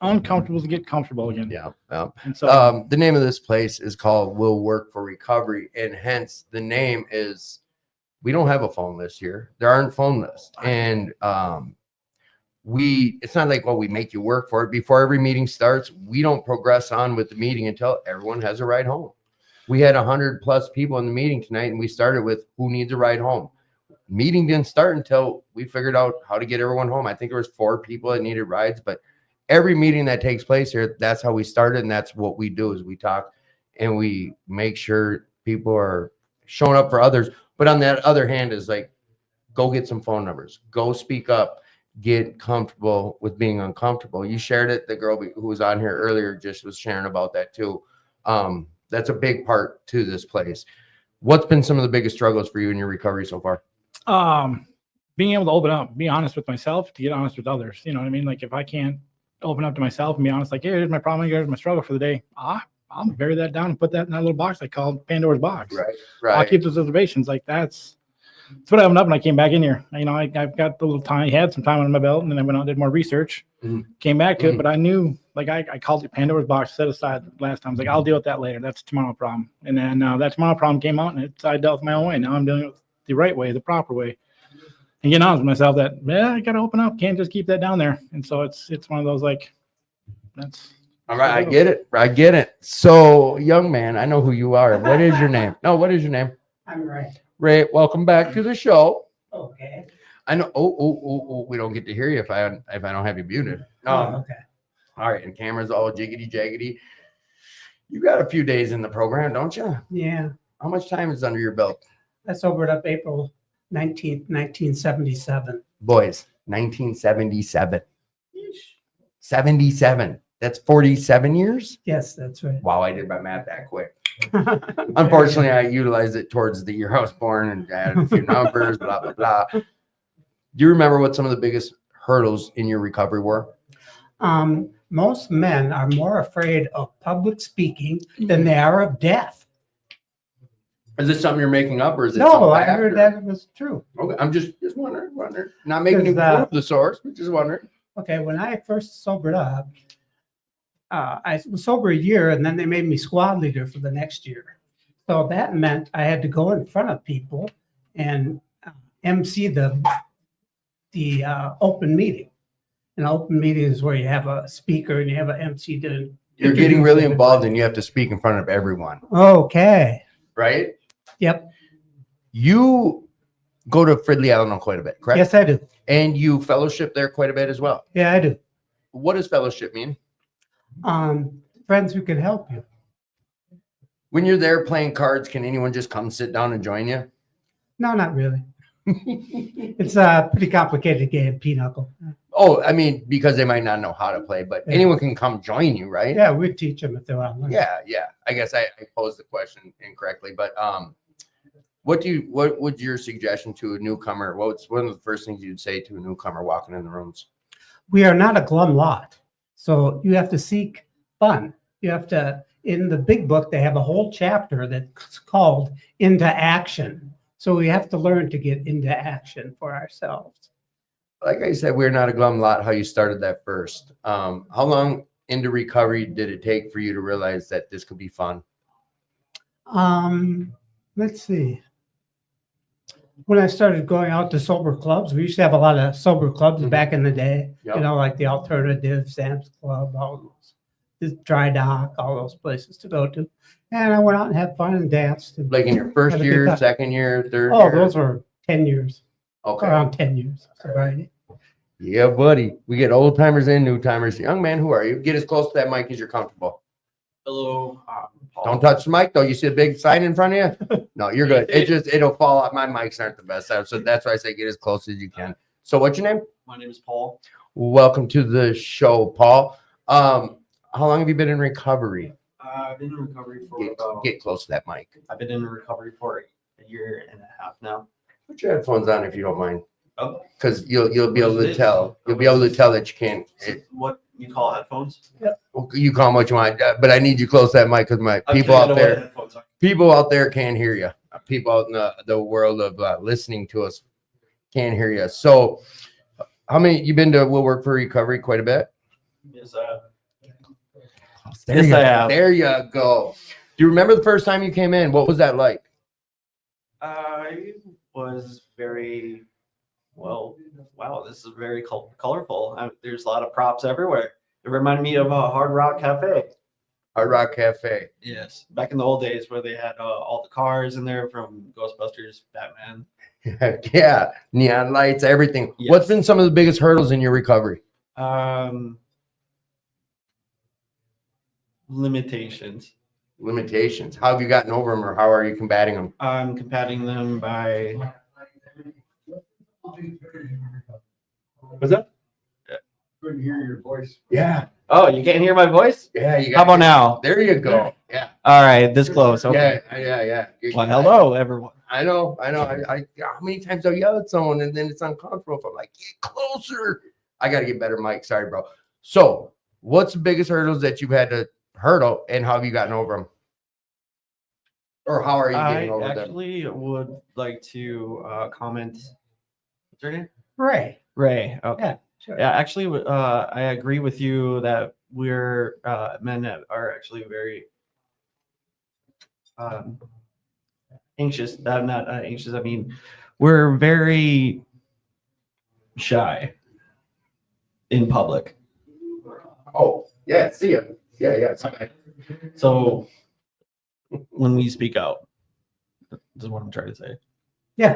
uncomfortable to get comfortable again. Yeah. And so The name of this place is called Will Work for Recovery. And hence the name is, we don't have a phone list here. There aren't phone lists. And it's not like, well, we make you work for it. Before every meeting starts, we don't progress on with the meeting until everyone has a ride home. We had 100+ people in the meeting tonight, and we started with who needs a ride home. Meeting didn't start until we figured out how to get everyone home. I think there was 4 people that needed rides, but every meeting that takes place here, that's how we started. And that's what we do is we talk and we make sure people are showing up for others. But on that other hand is like, go get some phone numbers, go speak up, get comfortable with being uncomfortable. You shared it. The girl who was on here earlier just was sharing about that too. That's a big part to this place. What's been some of the biggest struggles for you in your recovery so far? Being able to open up, be honest with myself, to get honest with others. You know what I mean? Like if I can't open up to myself and be honest, like, hey, here's my problem, here's my struggle for the day. I'll bury that down and put that in that little box I call Pandora's box. Right. I'll keep those observations. Like that's what I opened up when I came back in here. You know, I've got the little time, I had some time on my belt, and then I went out and did more research, came back to it. But I knew, like I called it Pandora's box, set aside last time. I was like, I'll deal with that later. That's a tomorrow problem. And then that tomorrow problem came out, and I dealt with my own way. Now I'm dealing with the right way, the proper way. And getting honest with myself that, I got to open up. Can't just keep that down there. And so it's one of those like, that's all right. I get it. So young man, I know who you are. What is your name? No, what is your name? I'm Ray. Ray, welcome back to the show. Okay. I know. Oh, we don't get to hear you if I don't have you muted. Okay. All right. And camera's all jiggity jaggedy. You got a few days in the program, don't you? Yeah. How much time is under your belt? I sobered up April 19th, 1977. Boys, 1977. 77. That's 47 years. Yes, that's right. Wow, I did my math that quick. Unfortunately, I utilized it towards the year I was born and added a few numbers, blah, blah, blah. Do you remember what some of the biggest hurdles in your recovery were? Most men are more afraid of public speaking than they are of death. Is this something you're making up or is it No, something I after? heard that was true. Okay, I'm just wondering. Not making you Because, prove the source, but just wondering. Okay, when I first sobered up, I was sober a year, and then they made me squad leader for the next year. So that meant I had to go in front of people and MC the open meeting. An open meeting is where you have a speaker and you have an MC doing. You're getting really involved and you have to speak in front of everyone, Okay. right? Yep. You go to Fridley Island quite a bit, correct? Yes, I do. And you fellowship there quite a bit as well. Yeah, I do. What does fellowship mean? Friends who can help you. When you're there playing cards, can anyone just come sit down and join you? No, not really. It's a pretty complicated game, pinochle. Oh, I mean, because they might not know how to play, but Yeah. anyone can come join you, right? Yeah, we'd teach them if they want to learn. Yeah. I guess I posed the question incorrectly, but what would your suggestion to a newcomer? What's one of the first things you'd say to a newcomer walking in the rooms? We are not a glum lot. So you have to seek fun. You have to in the big book, they have a whole chapter that's called Into Action. So we have to learn to get into action for ourselves. Like I said, we're not a glum lot. How you started that first. How long into recovery did it take for you to realize that this could be fun? Let's see. When I started going out to sober clubs, we used to have a lot of sober clubs Mhm. back in the day, Yep. you know, like the Alternative, Sam's Club, all those, the Dry Dock, all those places to go to. And I went out and had fun and danced. And, Like in your first Had a good year, time. second year, third oh, year? those were 10 years, Okay. around 10 years of sobriety. Yeah, buddy. We get old timers and new timers. Young man, who are you? Get as close to that mic as you're comfortable. Hello, Paul. Don't touch the mic though. You see a big sign in front of you? No, you're good. It'll fall out. My mics aren't the best. So that's why I say get as close as you can. So what's your name? My name is Paul. Welcome to the show, Paul. How long have you been in recovery? I've been in recovery for Get close to that mic. I've been in recovery for a year and a half now. Put your headphones on if you don't mind. Oh, Because you'll be able What to is tell. this? You'll be able to tell that you can't. what you call headphones? You call them what you want, but I need you close to that mic because my people out there. People out there can't hear you. People out in the world of listening to us can't hear you. So, how many you been to Will Work for Recovery? Quite a bit. Yes, There Yes, you, I have. There you go. Do you remember the first time you came in? What was that like? I was very well. Wow, this is very colorful. There's a lot of props everywhere. It reminded me of a Hard Rock Cafe. Hard Rock Cafe. Yes, back in the old days where they had all the cars in there from Ghostbusters, Batman. Yeah, neon lights, everything. Yes. What's been some of the biggest hurdles in your recovery? Limitations. Limitations. How have you gotten over them, or how are you combating them? I'm combating them by. What's that? Couldn't hear your voice. Yeah, Oh, you can't hear my voice? yeah. You How about now? There you go. Yeah, All right, this close. Okay. yeah. Well, hello, everyone. I know. I how many times I've yelled at someone and then it's uncomfortable. If I'm like, get closer. I got to get better, Mike. Sorry, bro. So, what's the biggest hurdles that you've had to hurdle, and how have you gotten over them? Or how are you I getting over them? actually would like to comment. What's your name? Ray. Ray. Okay. Yeah, sure. Yeah, actually, I agree with you that we're men that are actually very anxious. I'm not anxious. I mean, we're very shy in public. Oh, yeah. See ya. Yeah. Sorry. So when we speak out, this is what I'm trying to say.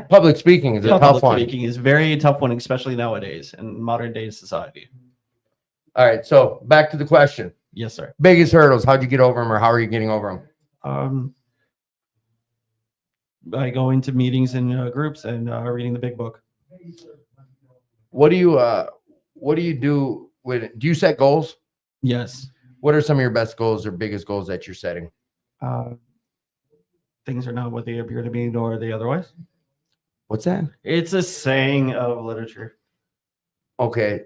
Public speaking is a tough Public one. speaking is very tough one, especially nowadays in modern day society. All right. So, back to the question. Yes, sir. Biggest hurdles. How'd you get over them, or how are you getting over them? By going to meetings and groups and reading the big book. What do you do with? Do you set goals? Yes. What are some of your best goals or biggest goals that you're setting? Things are not what they appear to be, nor are they otherwise. What's that? It's a saying of literature. Okay.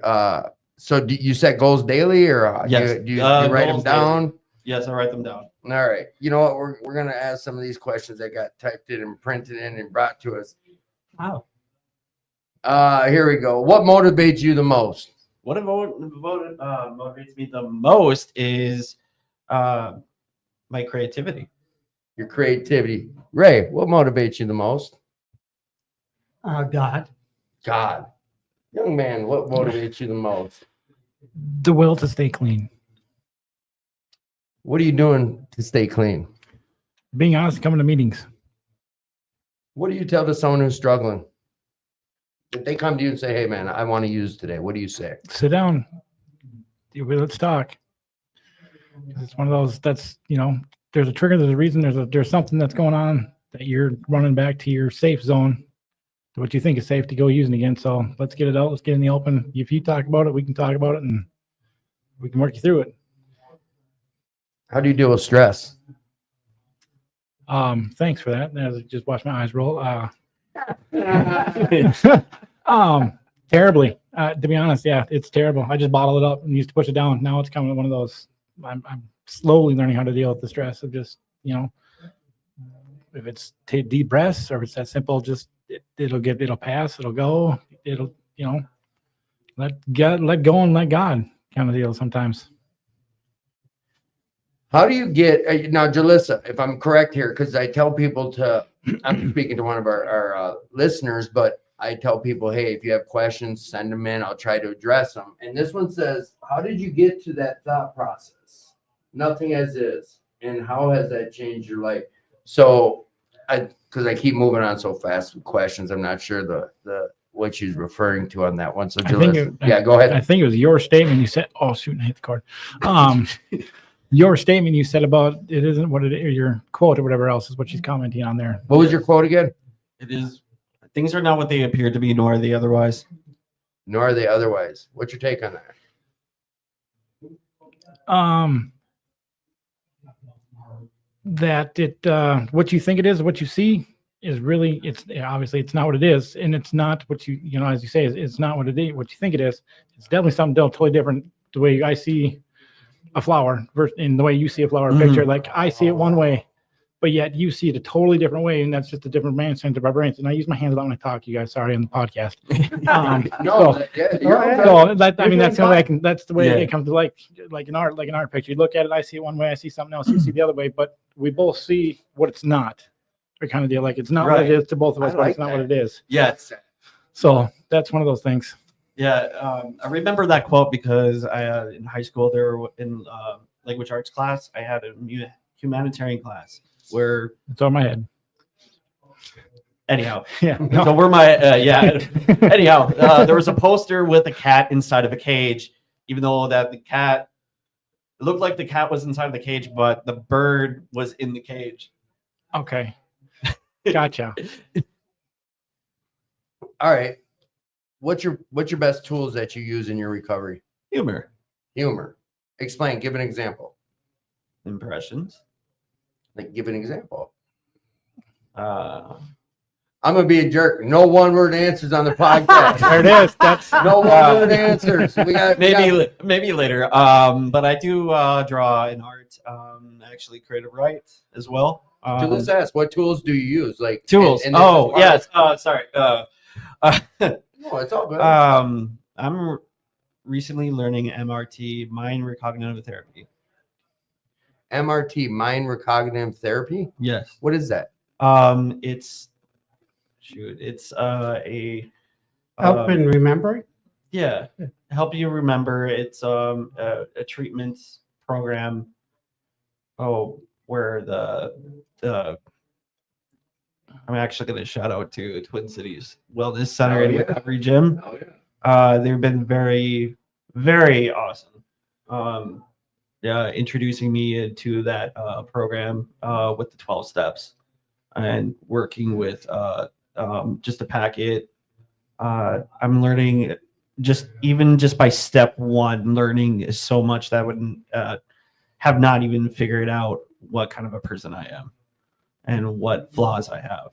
So do you set goals daily, or Yes. do you write them Goals down? Yes, I write them down. All right. You know what? We're gonna ask some of these questions that got typed in and printed in and brought to us. Wow. Here we go. What motivates you the most? What motivates me the most is my creativity. Your creativity. Ray, what motivates you the most? God. God. Young man, what motivates you the most? The will to stay clean. What are you doing to stay clean? Being honest, coming to meetings. What do you tell to someone who's struggling? If they come to you and say, hey man, I want to use today, what do you say? Sit down. Let's talk. It's one of those that's, there's a trigger, there's a reason, there's something that's going on that you're running back to your safe zone, to what you think is safe to go using again. So let's get it out. Let's get in the open. If you talk about it, we can talk about it and we can work you through it. How do you deal with stress? Thanks for that. I just watched my eyes roll. Terribly. To be honest, yeah, it's terrible. I just bottle it up and used to push it down. Now it's coming one of those I'm slowly learning how to deal with the stress of just, if it's take deep breaths or if it's that simple, just it'll pass, it'll go, let go and let God kind of deal sometimes. How do you get now, Jalissa, if I'm correct here, because I tell people I'm speaking to one of our listeners, but I tell people, hey, if you have questions, send them in. I'll try to address them. And this one says, how did you get to that thought process? Nothing as is. And how has that changed your life? So because I keep moving on so fast with questions, I'm not sure the what she's referring to on that one. So Jalissa, go ahead. I think it was your statement you said, oh shoot, I hit the cord. Your statement you said about it isn't what it is, your quote or whatever else is what she's commenting on there. What was your quote again? It is. Things are not what they appear to be, nor are they otherwise. Nor are they otherwise. What's your take on that? That what you think it is, what you see is really, obviously it's not what it is. And it's not what as you say, it's not what it is, what you think it is. It's definitely something totally different. The way I see a flower in the way you see a flower picture, like I see it one way, but yet you see it a totally different way. And that's just a different brain center of our brains. And I use my hands a lot when I talk to you guys. Sorry on the podcast. That's the way that's the way it comes to like an art picture. You look at it, I see it one way, I see something else, you see the other way, but we both see what it's not. Or kind of deal like it's not what it is to both of us, but it's not what it is. Yes. So that's one of those things. Yeah, I remember that quote because I in high school there were in language arts class. I had a humanitarian class where it's on my head. Anyhow, yeah. No. So we're anyhow, there was a poster with a cat inside of a cage, even though that it looked like the cat was inside of the cage, but the bird was in the cage. Okay, gotcha. All right. What's your best tools that you use in your recovery? Humor. Explain. Give an example. Impressions. Like, give an example. I'm gonna be a jerk. No one-word answers on the podcast. There it is. That's no one-word answers. Maybe later. But I do draw in art. Actually, creative write as well. Let's ask, what tools do you use? Like tools. Yes. Sorry. No, it's all good. I'm recently learning MRT, mind recognitive therapy. MRT, mind recognitive therapy. Yes. What is that? It's a Help in remembering. Yeah, help you remember. It's a treatment program. Where I'm actually going to shout out to Twin Cities Wellness Center and Recovery Gym. Oh yeah. They've been very, very awesome. Introducing me into that program with the 12 steps and working with just a packet. I'm learning just by step one, learning is so much that I wouldn't have not even figured out what kind of a person I am and what flaws I have.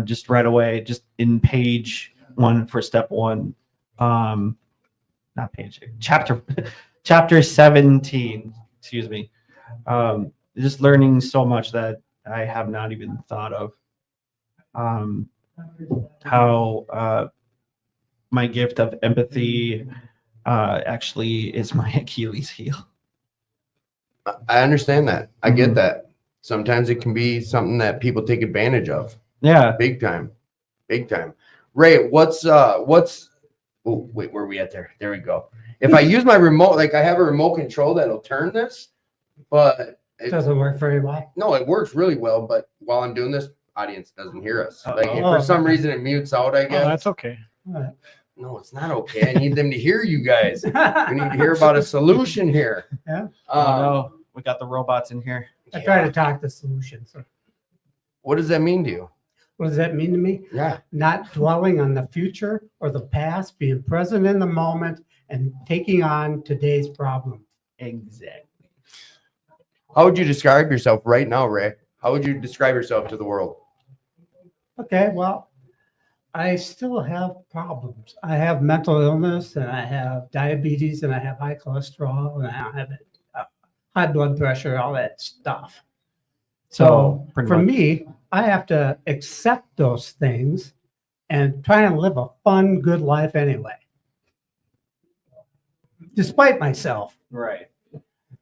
Just right away, just in page one for step one, not page, chapter 17, excuse me. Just learning so much that I have not even thought of. How my gift of empathy actually is my Achilles heel. I understand that. I get that. Sometimes it can be something that people take advantage of. Yeah. Big time. Ray, what's oh wait, where are we at there? There we go. If I use my remote, like I have a remote control that'll turn this, but It doesn't work very well. no, it works really well, but while I'm doing this, audience doesn't hear us. Like if Oh, for some okay. reason it mutes out, I Oh, guess. that's okay. All No, it's not okay. I need them to hear you guys. We need to hear about a solution here. Yeah. No, we got the robots in here. I try to talk the solution. So What does that mean to you? what does that mean to me? Yeah. Not dwelling on the future or the past, being present in the moment and taking on today's problem. Exactly. How would you describe yourself right now, Ray? How would you describe yourself to the world? Okay, well, I still have problems. I have mental illness and I have diabetes and I have high cholesterol and I have high blood pressure, all that stuff. So, So pretty for much. me, I have to accept those things and try and live a fun, good life anyway. Despite myself. Right.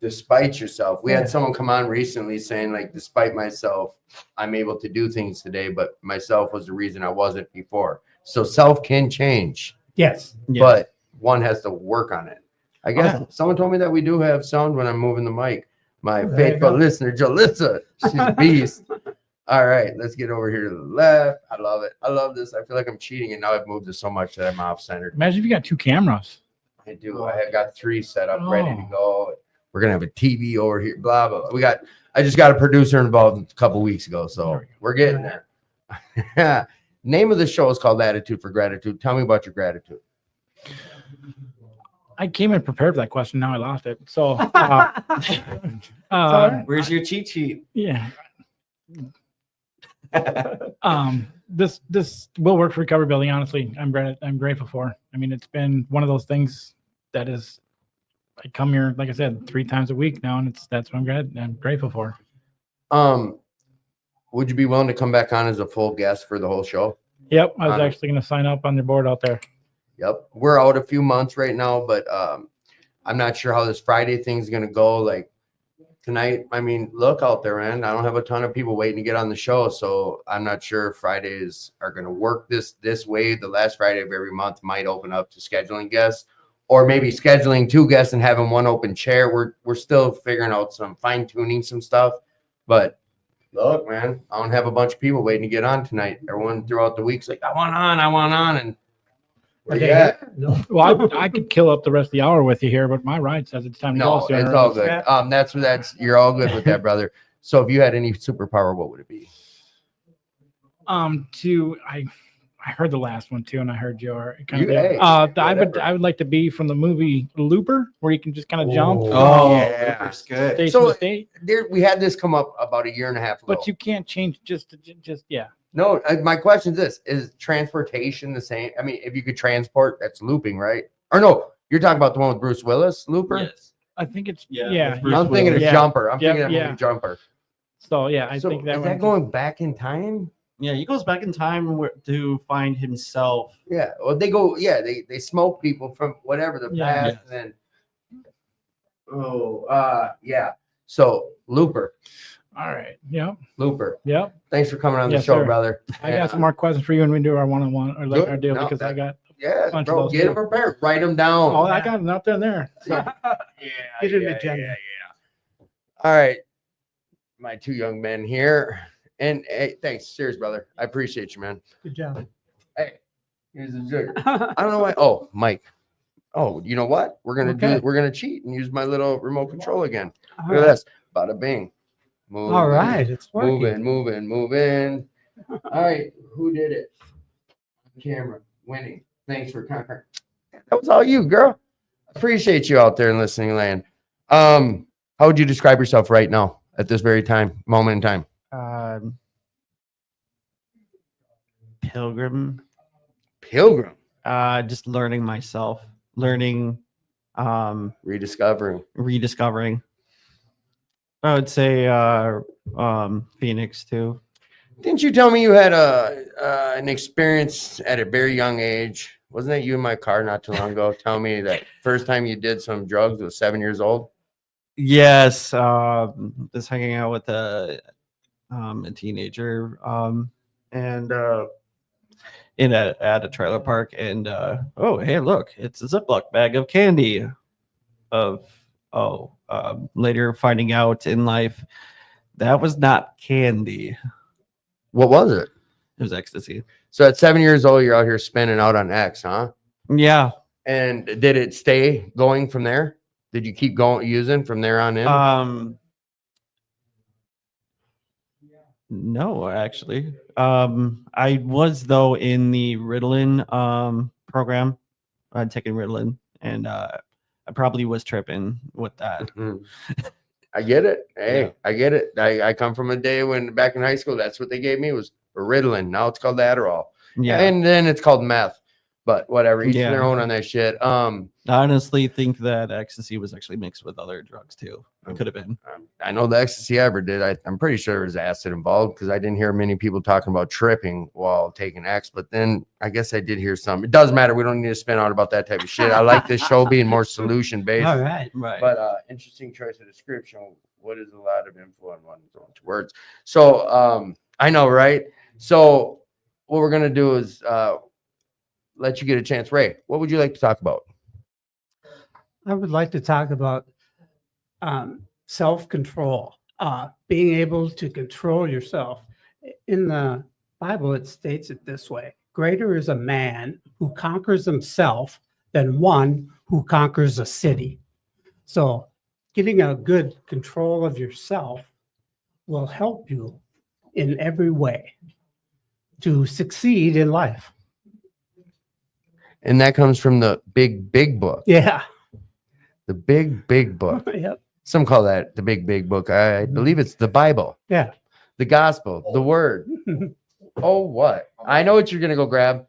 Despite yourself. We Yeah. had someone come on recently saying, like, despite myself, I'm able to do things today, but myself was the reason I wasn't before. So self can change, Yes. but one has to work on it. I guess Okay. someone told me that we do have sound when I'm moving the mic. My Oh, there you faithful go. listener, Jalissa, she's a beast. All right, let's get over here to the left. I love it. I love this. I feel like I'm cheating, and now I've moved it so much that I'm off centered. Imagine if you got 2 cameras. I do. I have got 3 set up, ready to Oh. go. We're gonna have a TV over here. Blah blah. I just got a producer involved a couple weeks ago, so we're getting there. Name of the show is called Attitude for Gratitude. Tell me about your gratitude. I came in prepared for that question. Now I lost it. So, Sorry? Where's your cheat sheet? yeah. This will work for recovery building. Honestly, I'm grateful for. I mean, it's been one of those things that is. I come here, like I said, 3 times a week now, and that's what I'm grateful for. Would you be willing to come back on as a full guest for the whole show? Yep, I was Honor. actually going to sign up on your board out there. Yep. We're out a few months right now, but I'm not sure how this Friday thing's gonna go. Like tonight, I mean, look out there, man. I don't have a ton of people waiting to get on the show, so I'm not sure if Fridays are gonna work this way. The last Friday of every month might open up to scheduling guests, or maybe scheduling 2 guests and having 1 open chair. We're still figuring out some fine tuning some stuff, but look, man, I don't have a bunch of people waiting to get on tonight. Everyone throughout the week's like, I want on, and where you at? No. Well, I could kill up the rest of the hour with you here, but my ride says it's time to No, go. it's all good. That's you're all good with that, brother. So if you had any superpower, what would it be? I heard the last one too, and I heard your kind You- of. hey, I whatever. would like to be from the movie Looper, where you can just kind of jump Oh, yeah. that's good. station So- to state, We had this come up about a year and a half ago. but you can't change just yeah. No, my question is this: is transportation the same? I mean, if you could transport, that's looping, right? Or no, you're talking about the one with Bruce Willis, Looper. Yes. I think it's Yeah, yeah. with Bruce I'm thinking of Yeah. Jumper. I'm Yep, thinking of yeah. movie Jumper. So yeah, I So think that is one. that going back in time? Yeah, he goes back in time to find himself. Yeah. Well, they go. Yeah, they smoke people from whatever the Yeah. past, and then yeah. So Looper. All right. Yep. Looper. Yep. Thanks for coming on the Yes, show, sir. brother. I got some more questions for you when we do our one-on-one or like Good. our deal No, because I that- got Yeah, Bunch of bro, those get too. them prepared. Write them down. oh I got them out there and there. So, Yeah, Get an agenda. All right, my 2 young men here, and hey, thanks, serious brother. I appreciate you, man. Good job. Hey, here's a sugar. I don't know why. Oh, Mike. Oh, you know what? We're gonna cheat and use my little remote control again. All Look at right. this. Bada bing. Moving, All right, it's working. moving. All right, who did it? Camera winning. Thanks for conquering. That was all you, girl. Appreciate you out there in listening land. How would you describe yourself right now at this very moment in time? Pilgrim. Pilgrim. Just learning myself, learning, Rediscovering. rediscovering. I would say Phoenix too. Didn't you tell me you had an experience at a very young age? Wasn't that you in my car not too long ago? Tell me that first time you did some drugs was 7 years old. Yes, just hanging out with a teenager, and at a trailer park, and oh hey look, it's a Ziploc bag of candy. Later finding out in life that was not candy; What was it? it was ecstasy. So at 7 years old, you're out here spinning out on X, huh? Yeah. And did it stay going from there? Did you keep going using from there on in? No, actually. I was though in the Ritalin program. I'd taken Ritalin, and I probably was tripping with that. Mhm. I get it. Hey, Yeah. I get it. I come from a day when back in high school, that's what they gave me was Ritalin. Now it's called Adderall. Yeah. And then it's called meth. but whatever. Each Yeah. their own on that shit. I honestly think that ecstasy was actually mixed with other drugs too. It could have been. I know the ecstasy I ever did. I'm pretty sure there was acid involved because I didn't hear many people talking about tripping while taking X. But then I guess I did hear some. It doesn't matter. We don't need to spin out about that type of shit. I like this show being more solution based. All right. Right. But interesting choice of description. What is a lot of info in one words? So I know, right? So what we're gonna do is let you get a chance. Ray, what would you like to talk about? I would like to talk about self-control, being able to control yourself. In the Bible, it states it this way: greater is a man who conquers himself than one who conquers a city. So getting a good control of yourself will help you in every way to succeed in life. And that comes from the big book. Yeah. The big book. Yep. Some call that the big book. I believe it's the Bible, Yeah. the gospel, the word. Oh, what? I know what you're gonna go grab.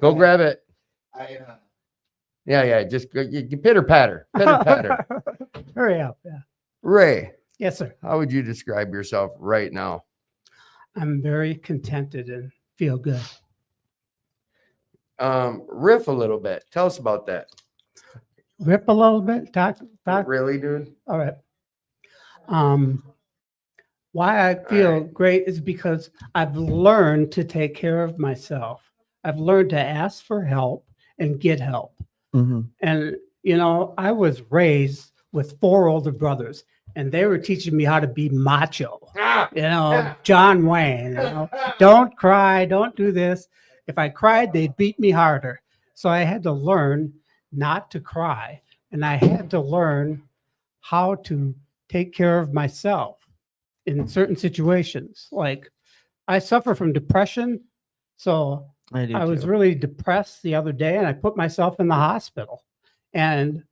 Go grab it. Yeah. Just go, you pitter patter. Hurry up. Yeah. Ray, Yes, sir. how would you describe yourself right now? I'm very contented and feel good. Riff a little bit. Tell us about that. Rip a little bit. Talk. Really, dude? All right. Why I feel great is because I've learned to take care of myself. I've learned to ask for help and get help. Mhm. And, you know, I was raised with 4 older brothers, and they were teaching me how to be macho. You know, John Wayne, you know, don't cry, don't do this. If I cried, they'd beat me harder. So I had to learn not to cry. And I had to learn how to take care of myself in certain situations. Like I suffer from depression. So I was really depressed the other day and I put myself in the hospital. And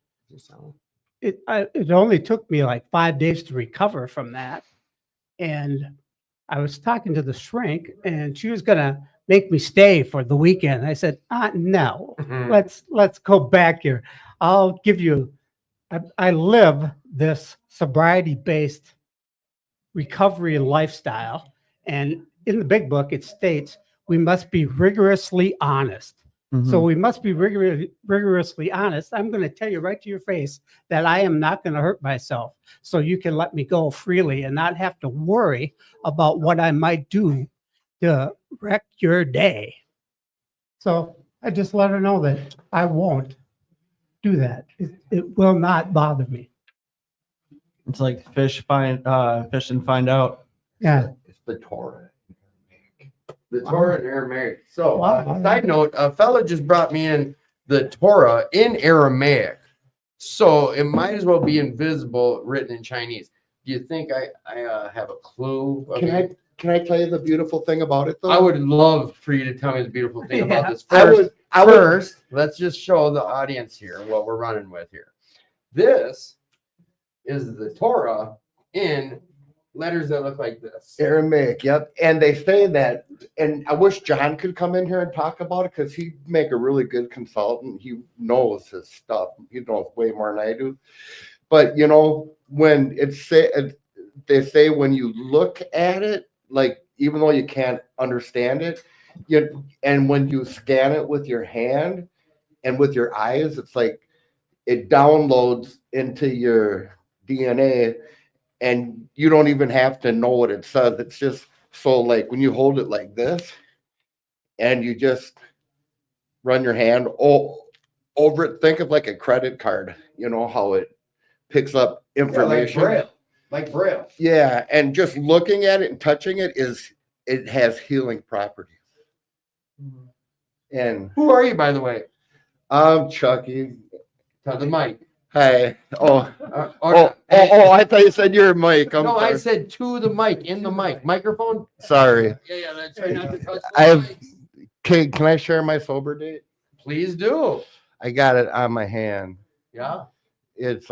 it only took me like 5 days to recover from that. And I was talking to the shrink and she was going to make me stay for the weekend. I said, no, let's go back here. I'll give you, I live this sobriety based recovery and lifestyle. And in the big book, it states we must be rigorously honest. So we must be rigorously honest. I'm going to tell you right to your face that I am not going to hurt myself. So you can let me go freely and not have to worry about what I might do to wreck your day. So I just let her know that I won't do that. It will not bother me. It's like fish and find out. Yeah. It's the Torah. The Torah in Aramaic. So, Wow. side note, a fella just brought me in the Torah in Aramaic. So it might as well be invisible, written in Chinese. Do you think I have a clue? Can I tell you the beautiful thing about it though? I would love for you to tell me the beautiful thing about Yeah. this. I would First, let's just show the audience here what we're running with here. This is the Torah in letters that look like this. Aramaic, yep. And they say that, and I wish John could come in here and talk about it because he'd make a really good consultant. He knows his stuff. He knows way more than I do. But you know, when they say when you look at it, like even though you can't understand it, and when you scan it with your hand and with your eyes, it's like it downloads into your DNA. And you don't even have to know what it says. It's just so like when you hold it like this and you just run your hand over it, think of like a credit card, you know, how it picks up information. Like Braille. Yeah. And just looking at it and touching it it has healing properties. And Who are you, by the way? I'm Chucky. Tell the mic. Hi. Oh, Or- I thought you said you're Mike. I'm no, I sorry. said to the mic, in the mic. Microphone? Sorry. Yeah, that's right. Not to touch the I have- mic. Okay, can I share my sober date? Please do. I got it on my hand. Yeah. It's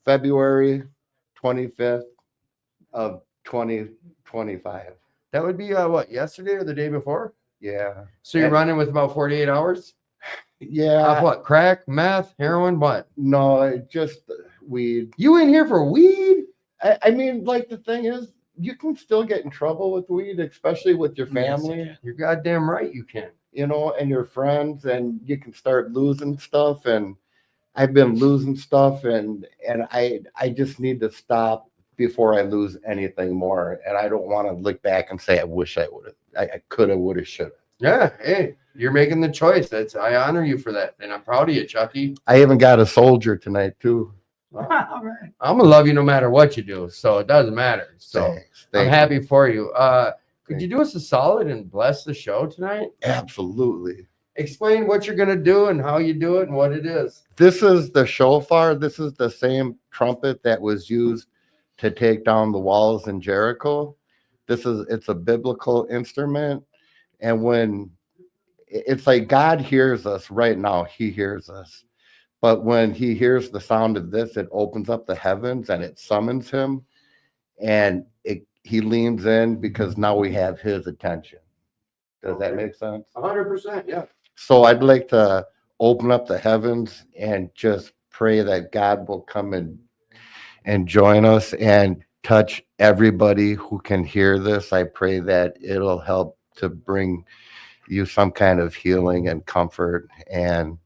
February 25th of 2025. That would be what, yesterday or the day before? Yeah. So you're And- running with about 48 hours? Off Yeah, what? Crack, meth, heroin, what? no, it just weed. You in here for weed? I mean, like the thing is, you can still get in trouble with weed, especially with your family, You're goddamn right you can. you know, and your friends, and you can start losing stuff. And I've been losing stuff, and I just need to stop before I lose anything more. And I don't want to look back and say I wish I would have, I could have, would have, should have. Yeah, hey, you're making the choice. I honor you for that, and I'm proud of you, Chucky. I even got a soldier tonight too. All right. I'm gonna love you no matter what you do, so it doesn't matter. So Thanks. I'm Thank happy for you. Could Thank you do us a solid and bless the show tonight? you. Absolutely. Explain what you're gonna do and how you do it and what it is. This is the shofar. This is the same trumpet that was used to take down the walls in Jericho. It's a biblical instrument. And when it's like God hears us right now, he hears us. But when he hears the sound of this, it opens up the heavens and it summons him. And he leans in because now we have his attention. Does that make sense? 100%, yeah. So I'd like to open up the heavens and just pray that God will come and join us and touch everybody who can hear this. I pray that it'll help to bring you some kind of healing and comfort. And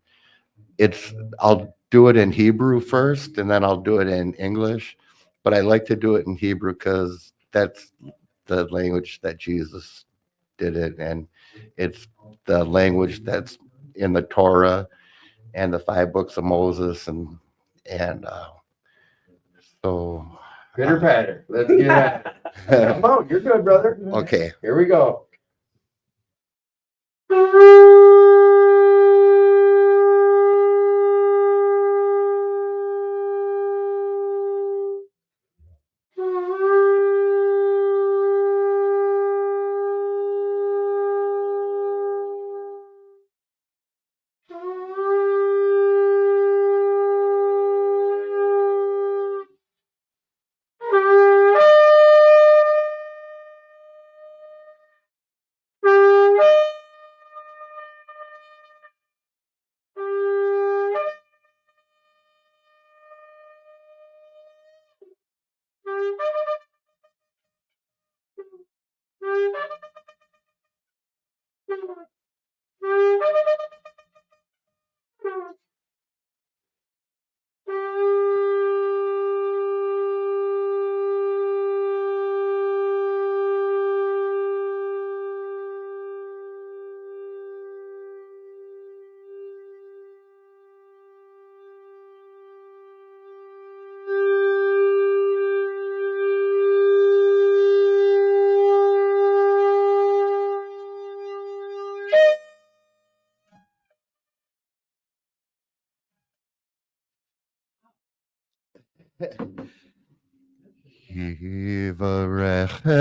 I'll do it in Hebrew first, and then I'll do it in English. But I like to do it in Hebrew because that's the language that Jesus did it, and it's the language that's in the Torah and the 5 books of Moses, and so Pitter patter. Let's get at it. Come on, you're good, brother. okay. Here we go.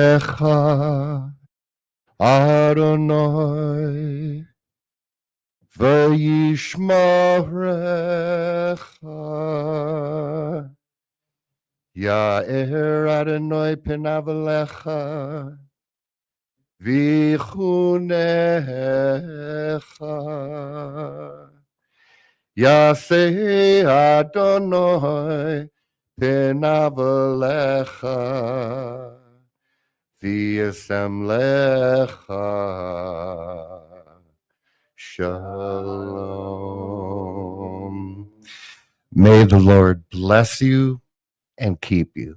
Yivarechecha Adonai v'yishmarecha Ya'er Adonai pinav elecha v'chunecha Yaseh Adonai pinav elecha v'yasem lecha Shalom. May the Lord bless you and keep you.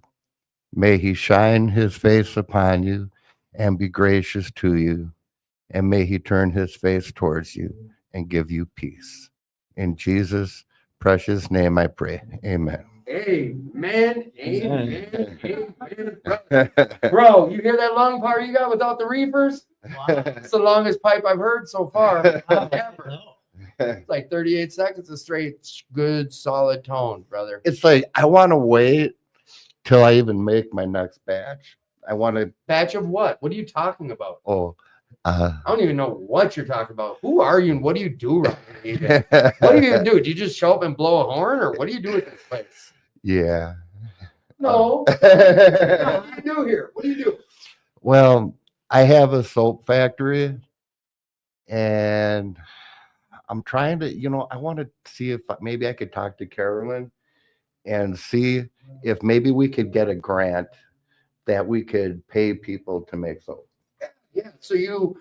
May he shine his face upon you and be gracious to you. And may he turn his face towards you and give you peace. In Jesus' precious name I pray. Amen. Amen. Amen. Amen. Bro, you hear that long part you got without the reefers? It's the longest pipe I've heard so far. Ever. It's like 38 seconds of straight, good, solid tone, brother. It's like I want to wait till I even make my next batch. I want to. Batch of what? What are you talking about? I I don't even know what you're talking about. Who are you and what do you do right here? What do you even do? Do you just show up and blow a horn or what do you do at this place? Yeah. No. No, what do you do here? What do you do? Well, I have a soap factory, and I'm trying to, I want to see if maybe I could talk to Carolyn and see if maybe we could get a grant that we could pay people to make soap. Yeah. So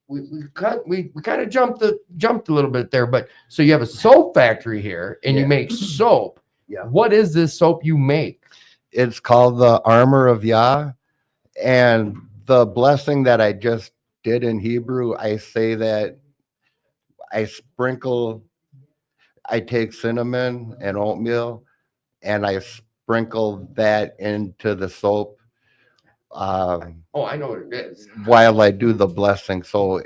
we kind of jumped a little bit there, but so you have a soap factory here and you Yeah. make soap. Yeah. What is this soap you make? It's called the Armor of Yah. And the blessing that I just did in Hebrew, I say that I take cinnamon and oatmeal and I sprinkle that into the soap Oh, I know what it is. while I do the blessing. So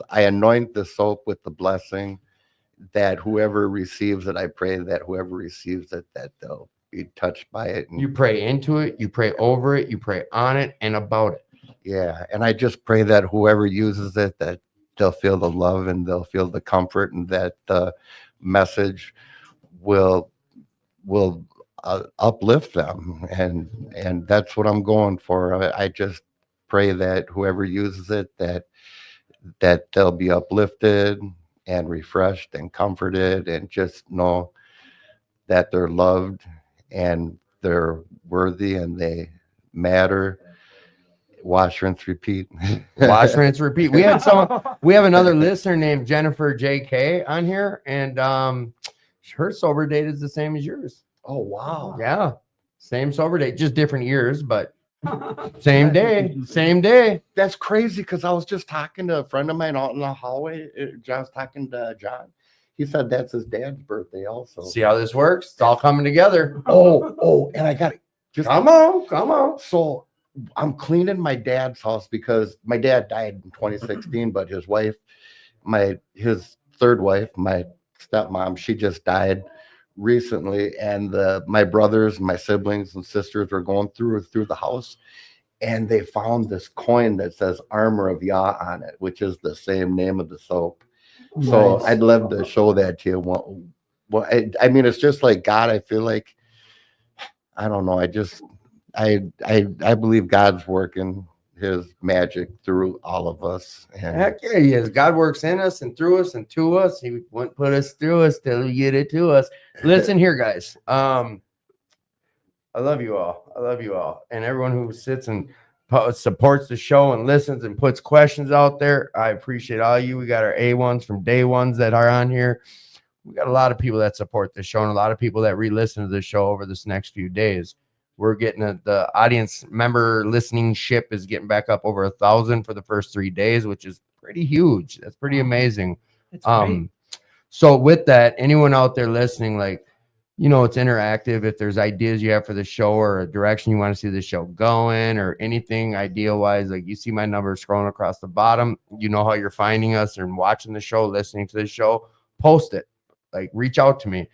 I anoint the soap with the blessing that whoever receives it, I pray that whoever receives it, that they'll be touched by it. And You pray into it, you pray over it, you pray on it and about it. yeah, and I just pray that whoever uses it, that they'll feel the love and they'll feel the comfort, and that the message will uplift them, and that's what I'm going for. I just pray that whoever uses it, that they'll be uplifted and refreshed and comforted, and just know that they're loved and they're worthy and they matter. Wash, rinse, repeat. Wash, rinse, repeat. We have another listener named Jennifer JK on here, and her sober date is the same as yours. Oh wow. Yeah. Same sober date, just different years, but same day. That's crazy, because I was just talking to a friend of mine out in the hallway. I was talking to John. He said that's his dad's birthday also. See how this works? It's all coming together. Oh, and I got it. Just Come on. so I'm cleaning my dad's house because my dad died in 2016, but his wife, his third wife, my stepmom, she just died recently, and my brothers, my siblings and sisters were going through the house, and they found this coin that says Armor of Yah on it, which is the same name of the soap. So Nice. I'd love to show that to you. Well, I mean, it's just like God. I feel like, I don't know. I believe God's working his magic through all of us. And Heck yeah, he is. God works in us and through us and to us. He won't put us through us till he get it to us. Listen here, guys. I love you all. And everyone who sits and supports the show and listens and puts questions out there. I appreciate all you. We got our A1s from day ones that are on here. We got a lot of people that support the show and a lot of people that re-listen to the show over this next few days. We're getting the audience member listening ship is getting back up over 1,000 for the first 3 days, which is pretty huge. That's pretty amazing. It's great. So with that, anyone out there listening, like, it's interactive. If there's ideas you have for the show or a direction you want to see the show going or anything idea wise, like you see my number scrolling across the bottom, you know how you're finding us and watching the show, listening to the show, post it, like reach out to me,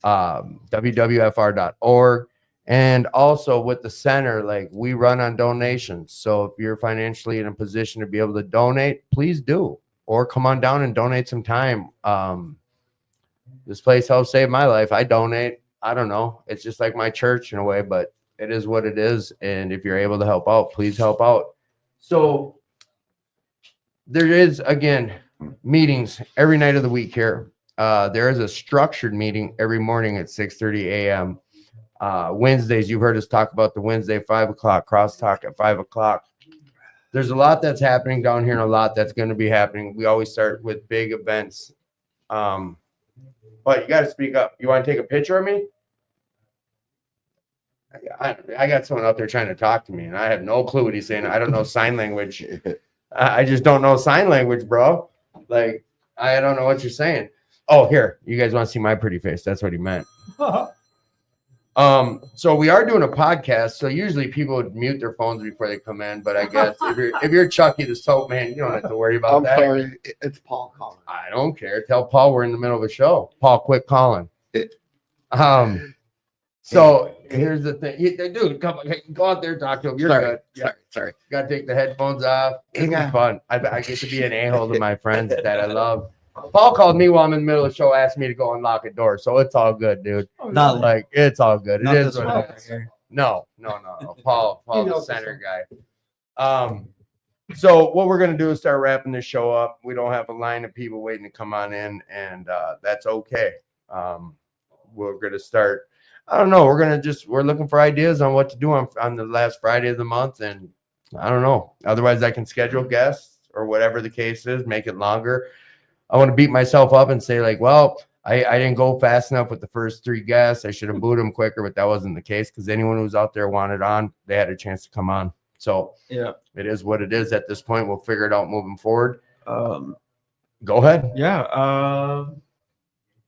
wwfr.org. And also with the center, like we run on donations. So if you're financially in a position to be able to donate, please do, or come on down and donate some time. This place helped save my life. I donate. I don't know. It's just like my church in a way, but it is what it is. And if you're able to help out, please help out. So there is, again, meetings every night of the week here. There is a structured meeting every morning at 6:30 a.m. Wednesdays, you've heard us talk about the Wednesday 5 o'clock crosstalk at 5 o'clock. There's a lot that's happening down here and a lot that's going to be happening. We always start with big events. But you got to speak up. You want to take a picture of me? I got someone out there trying to talk to me, and I have no clue what he's saying. I don't know sign language. I just don't know sign language, bro. Like, I don't know what you're saying. Oh, here. You guys want to see my pretty face? That's what he meant. So we are doing a podcast. So usually people would mute their phones before they come in, but I guess if you're Chucky the Soap Man, you don't have to worry about I'm that. sorry, it's Paul calling. I don't care. Tell Paul we're in the middle of a show. Paul, quit calling. So here's the thing, dude. Come on, go out there, talk to him. You're good. Yeah. Sorry. Got to take the headphones off. It's fun. I get to be an a-hole to my friends that I love. Paul called me while I'm in the middle of the show, asked me to go unlock a door, so it's all good, dude. Not Like it's all good. It Not is this what one it over is. here. No. Paul, He the knows center guy. So what we're gonna do is start wrapping this show up. We don't have a line of people waiting to come on in, and that's okay. We're gonna start. I don't know. We're looking for ideas on what to do on the last Friday of the month, and I don't know. Otherwise, I can schedule guests or whatever the case is, make it longer. I want to beat myself up and say like, well, I didn't go fast enough with the first 3 guests. I should have booed them quicker, but that wasn't the case because anyone who was out there wanted on, they had a chance to come on. So Yeah. it is what it is at this point. We'll figure it out moving forward. Um, Go ahead. yeah.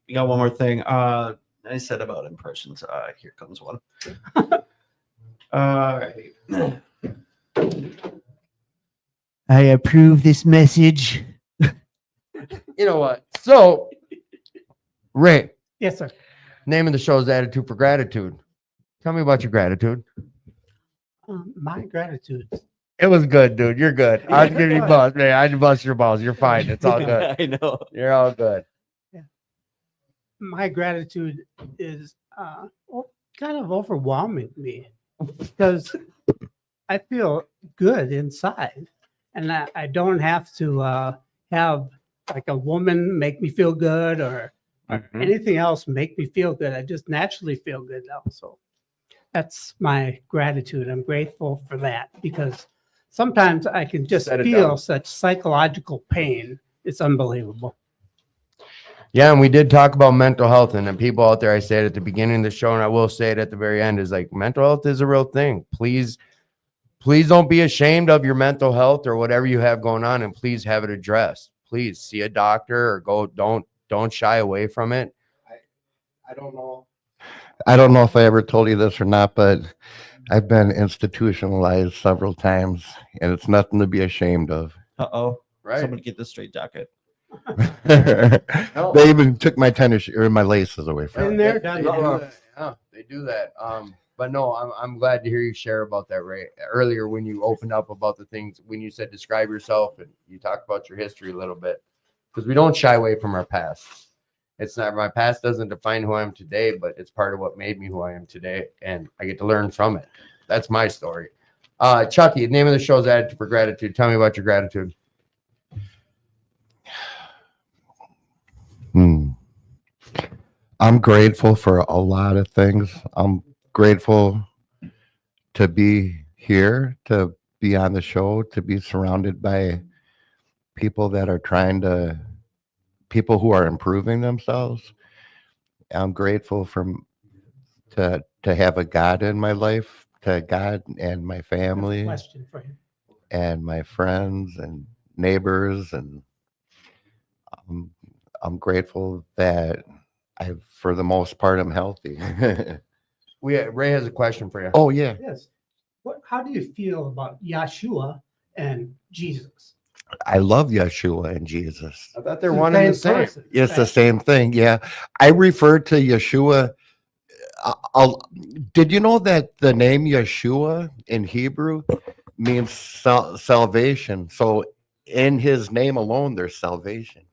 We got one more thing. I said about impressions. Here comes one. All right. I approve this message. You know what? So, Ray, Yes, sir. name of the show is Attitude for Gratitude. Tell me about your gratitude. My gratitude. It was good, dude. You're good. I'll give you balls, man. I just bust your balls. You're fine. It's all good. I know. You're all good. My gratitude is kind of overwhelming me because I feel good inside, and I don't have to have like a woman make me feel good or anything else make me feel good. I just naturally feel good now. So that's my gratitude. I'm grateful for that because sometimes I can just Set it feel down. such psychological pain. It's unbelievable. Yeah, and we did talk about mental health, and the people out there, I said at the beginning of the show, and I will say it at the very end, is like mental health is a real thing. Please don't be ashamed of your mental health or whatever you have going on, and please have it addressed. Please see a doctor or go. Don't shy away from it. I don't know. I don't know if I ever told you this or not, but I've been institutionalized several times, and it's nothing to be ashamed of. Uh-oh. Right. Somebody get this straight jacket. They even took my tennis or my laces away from In me. there, They do that. Yeah, they do that. But no, I'm glad to hear you share about that, Ray. Earlier when you opened up about the things, when you said describe yourself and you talked about your history a little bit, because we don't shy away from our past. It's not, my past doesn't define who I am today, but it's part of what made me who I am today, and I get to learn from it. That's my story. Chucky, the name of the show is Attitude for Gratitude. Tell me about your gratitude. I'm grateful for a lot of things. I'm grateful to be here, to be on the show, to be surrounded by people that are people who are improving themselves. I'm grateful to have a God in my life, to God and my family question for you. and my friends and neighbors, and I'm grateful that for the most part, I'm healthy. Ray has a question for you. Oh yeah, Yes. How do you feel about Yeshua and Jesus? I love Yeshua and Jesus. I thought they're one and the same. person, It's the right? same thing. Yeah, I refer to Yeshua. Did you know that the name Yeshua in Hebrew means salvation? So in His name alone, there's salvation.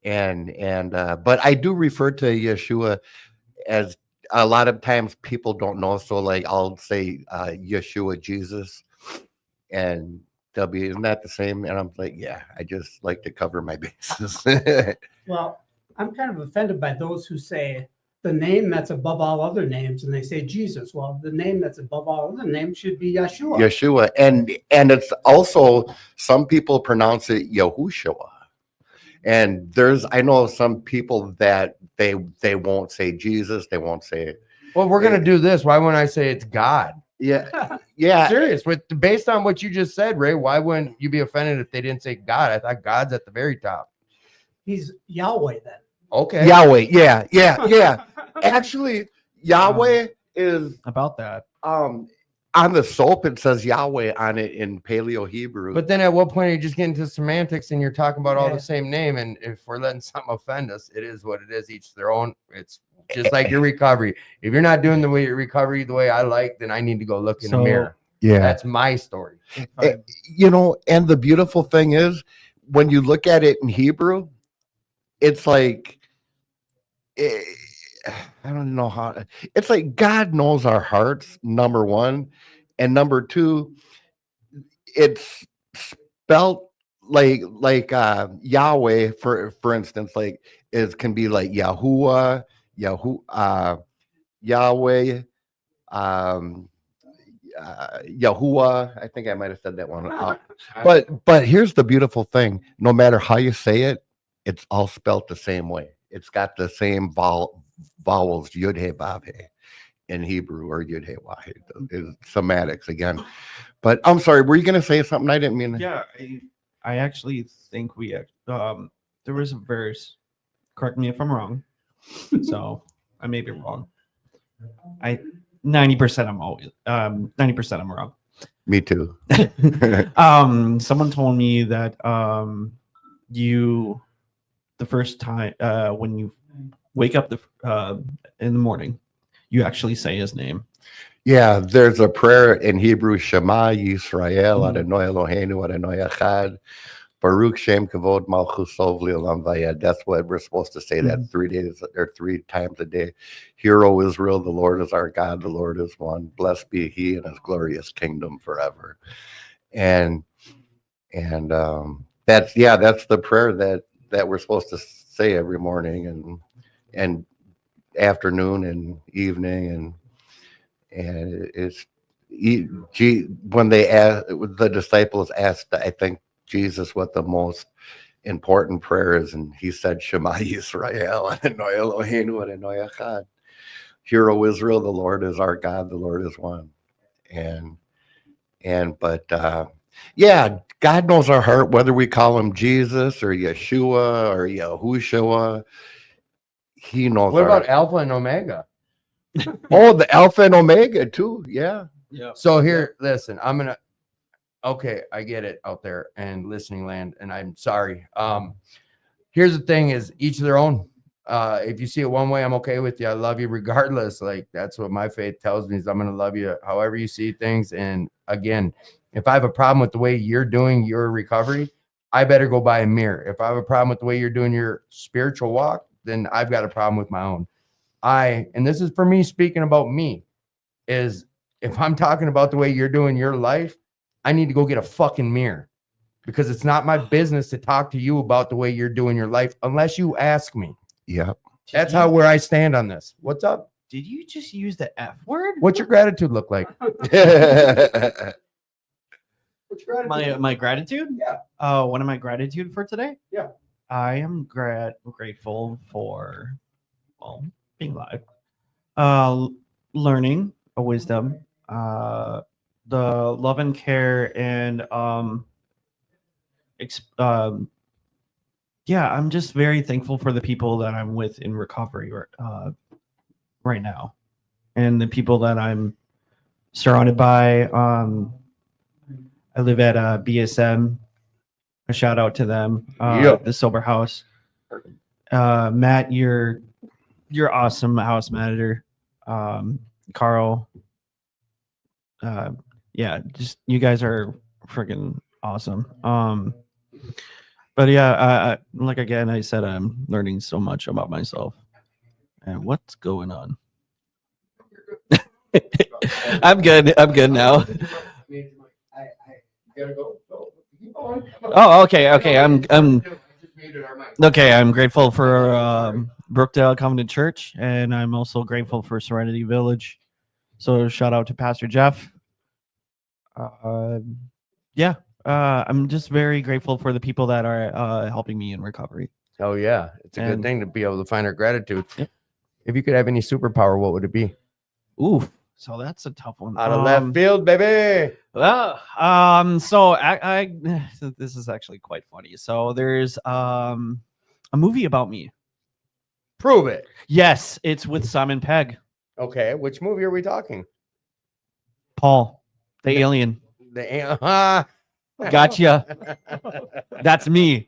But I do refer to Yeshua as, a lot of times people don't know. So like I'll say Yeshua Jesus, and they'll be, isn't that the same? And I'm like, yeah, I just like to cover my bases. Well, I'm kind of offended by those who say the name that's above all other names, and they say Jesus. Well, the name that's above all other names should be Yeshua. Yeshua, and it's also, some people pronounce it Yahushua. And I know some people that they won't say Jesus, they won't say it. Well, we're gonna do this. Why wouldn't I say it's God? Yeah, yeah. Serious. Based on what you just said, Ray, why wouldn't you be offended if they didn't say God? I thought God's at the very top. He's Yahweh then. Okay. Yahweh, yeah. Actually, Yahweh is About that. on the soap. It says Yahweh on it in Paleo Hebrew. But then at what point are you just getting into semantics and you're talking about all Yeah. the same name? And if we're letting something offend us, it is what it is. Each their own. It's just like your recovery. If you're not doing your recovery the way I like, then I need to go look in the So- mirror. yeah, That's my story. and the beautiful thing is, when you look at it in Hebrew, it's like, I don't know how. It's like God knows our hearts, number one, and number two, it's spelled like Yahweh, for instance, like can be like Yahuwah, Yahweh, Yahuwah. I think I might have said that one. But here's the beautiful thing: no matter how you say it, it's all spelt the same way. It's got the same vowels, Yud He Vav He, in Hebrew, or Yud He Wah He. It's semantics again. But I'm sorry, were you going to say something? I didn't mean to. Yeah, I actually think there was a verse. Correct me if I'm wrong. So I may be wrong. 90% I'm always 90% I'm wrong. Me too. Someone told me that the first time when you wake up in the morning, you actually say his name. Yeah, there's a prayer in Hebrew, Shema Yisrael, Adonai Eloheinu, Adonai Echad, Baruch Shem Kavod Malchus Sov Le'olam Vayed. That's what we're supposed to say that 3 days or 3 times a day. Hear, O Israel, the Lord is our God, the Lord is one. Blessed be he and his glorious kingdom forever. And that's the prayer that we're supposed to say every morning and afternoon and evening, and it's when the disciples asked, I think, Jesus what the most important prayer is, and he said, Shema Yisrael, Adonai Eloheinu, Adonai Echad. Hear, O Israel, the Lord is our God, the Lord is one. But God knows our heart, whether we call him Jesus or Yeshua or Yahushua. He knows. What about Alpha and Omega? Oh, the Alpha and Omega too. Yeah. So here, listen, okay, I get it out there and listening land, and I'm sorry. Here's the thing is each their own. If you see it one way, I'm okay with you. I love you regardless. Like, that's what my faith tells me, is I'm going to love you however you see things. And again, if I have a problem with the way you're doing your recovery, I better go buy a mirror. If I have a problem with the way you're doing your spiritual walk, then I've got a problem with my own. And this is for me speaking about me, is if I'm talking about the way you're doing your life, I need to go get a fucking mirror, because it's not my business to talk to you about the way you're doing your life unless you ask me. Yeah. That's where I stand on this. What's up? Did you just use the F word? What's your gratitude look like? My gratitude? Yeah. What am I gratitude for today? Yeah. I am grateful for being live, learning a wisdom, the love and care, and I'm just very thankful for the people that I'm with in recovery right now, and the people that I'm surrounded by. I live at BSM. A shout out to them. The Sober House. Matt, you're awesome house manager. Carl. Just you guys are freaking awesome. But yeah, like again, I said, I'm learning so much about myself and what's going on. I'm good now. Oh, okay. I'm okay. I'm grateful for Brookdale Covenant Church, and I'm also grateful for Serenity Village. So shout out to Pastor Jeff. I'm just very grateful for the people that are helping me in recovery. Oh yeah, it's a good thing to be able to find our gratitude. Yep. If you could have any superpower, what would it be? Ooh, so that's a tough one. Out of left field, baby. Well, so I this is actually quite funny. So there's a movie about me. Prove it. Yes, it's with Simon Pegg. Okay, which movie are we talking? Paul, the alien. Gotcha. That's me.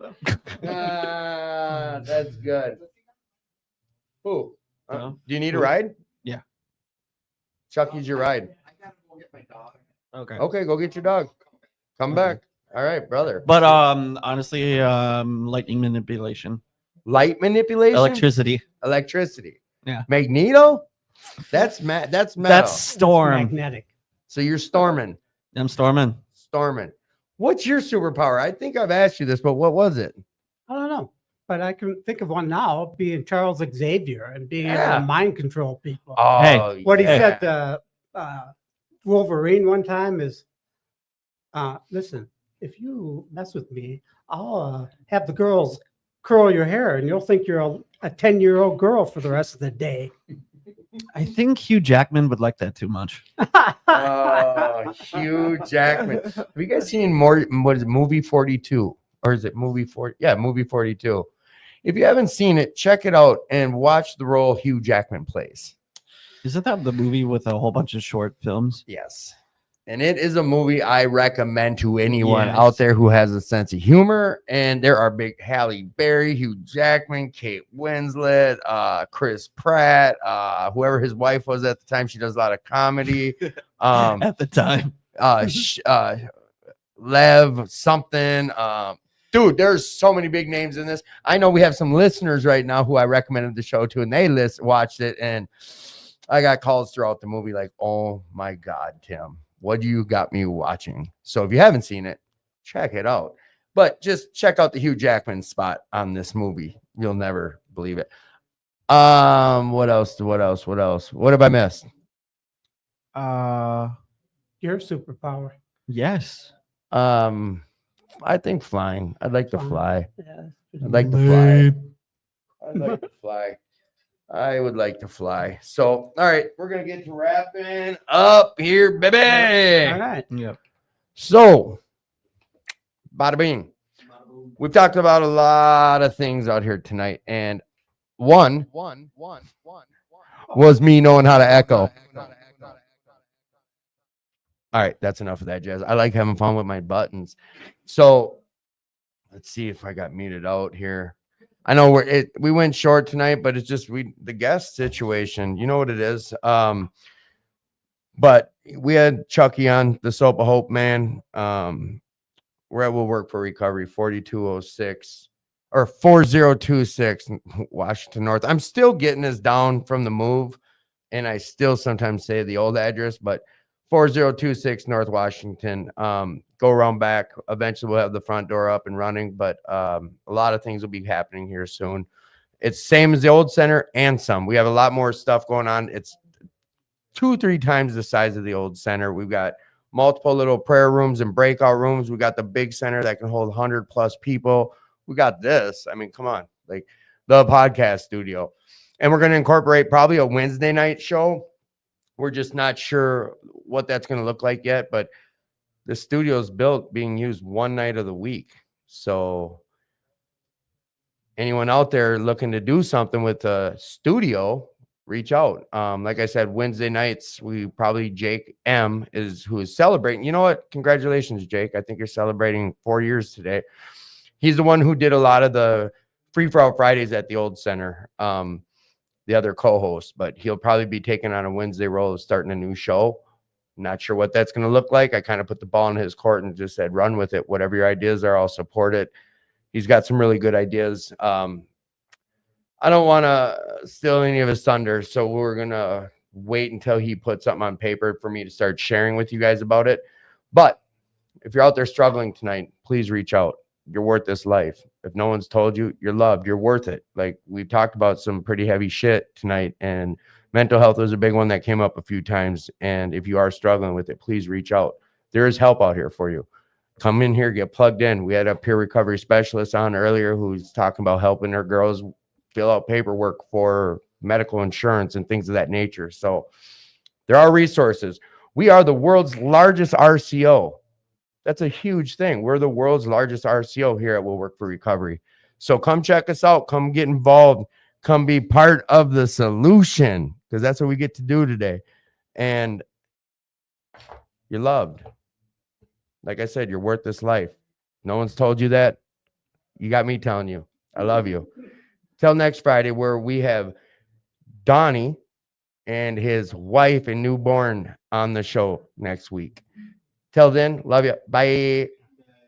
That's good. Who? No. Do you need a ride? Yeah. Chucky's your ride. Okay, go get your dog. Come back. All right, brother. But honestly, lightning manipulation. Light manipulation? Electricity. Yeah. Magneto? That's metal. That's Storm. Magnetic. So you're storming. I'm storming. What's your superpower? I think I've asked you this, but what was it? I don't know, but I can think of one now, being Charles Xavier and being Yeah. able to mind control people. Oh, What he yeah. said to Wolverine one time is, listen, if you mess with me, I'll have the girls curl your hair and you'll think you're a 10-year-old girl for the rest of the day. I think Hugh Jackman would like that too much. Oh, Hugh Jackman. Have you guys seen more? What is it, movie 42? Or is it movie 40? Yeah, movie 42. If you haven't seen it, check it out and watch the role Hugh Jackman plays. Isn't that the movie with a whole bunch of short films? Yes. And it is a movie I recommend to anyone Yes. out there who has a sense of humor. And there are big Halle Berry, Hugh Jackman, Kate Winslet, Chris Pratt, whoever his wife was at the time. She does a lot of comedy. At the time. Lev something. Dude, there's so many big names in this. I know we have some listeners right now who I recommended the show to, and they watched it, and I got calls throughout the movie like, "Oh my God, Tim, what do you got me watching?" So if you haven't seen it, check it out. But just check out the Hugh Jackman spot on this movie. You'll never believe it. What else? What have I missed? Your superpower. Yes. I think flying. I'd like to fly. Yeah. I'd like to fly. I'd like to fly. I would like to fly. So, all right, we're gonna get to wrapping up here, baby. All right. Yep. So, bada bing. We've talked about a lot of things out here tonight, and one was me knowing how to echo. All right, that's enough of that, Jazz. I like having fun with my buttons. So let's see if I got muted out here. I know we went short tonight, but it's just the guest situation. You know what it is. But we had Chucky on the Soap of Hope, man. We're at Will Work for Recovery, 4206 or 4026 Washington North. I'm still getting this down from the move, and I still sometimes say the old address, but 4026 North Washington. Go around back. Eventually, we'll have the front door up and running, but a lot of things will be happening here soon. It's same as the old center and some. We have a lot more stuff going on. It's 2-3 times the size of the old center. We've got multiple little prayer rooms and breakout rooms. We got the big center that can hold 100+ people. We got this. I mean, come on, like the podcast studio. And we're going to incorporate probably a Wednesday night show. We're just not sure what that's going to look like yet, but the studio is built being used one night of the week. So anyone out there looking to do something with a studio, reach out. Like I said, Wednesday nights, Jake M is who is celebrating. You know what? Congratulations, Jake. I think you're celebrating 4 years today. He's the one who did a lot of the Free For All Fridays at the old center. The other co-host, but he'll probably be taking on a Wednesday role of starting a new show. Not sure what that's going to look like. I kind of put the ball in his court and just said, run with it. Whatever your ideas are, I'll support it. He's got some really good ideas. I don't want to steal any of his thunder, so we're going to wait until he puts something on paper for me to start sharing with you guys about it. But if you're out there struggling tonight, please reach out. You're worth this life. If no one's told you, you're loved. You're worth it. Like, we've talked about some pretty heavy shit tonight, and mental health was a big one that came up a few times. And if you are struggling with it, please reach out. There is help out here for you. Come in here, get plugged in. We had a peer recovery specialist on earlier who's talking about helping her girls fill out paperwork for medical insurance and things of that nature. So there are resources. We are the world's largest RCO. That's a huge thing. We're the world's largest RCO here at Will Work for Recovery. So come check us out. Come get involved. Come be part of the solution, because that's what we get to do today. And you're loved. Like I said, you're worth this life. No one's told you that. You got me telling you. I love you. Till next Friday, where we have Donnie and his wife and newborn on the show next week. Till then, love you. Bye.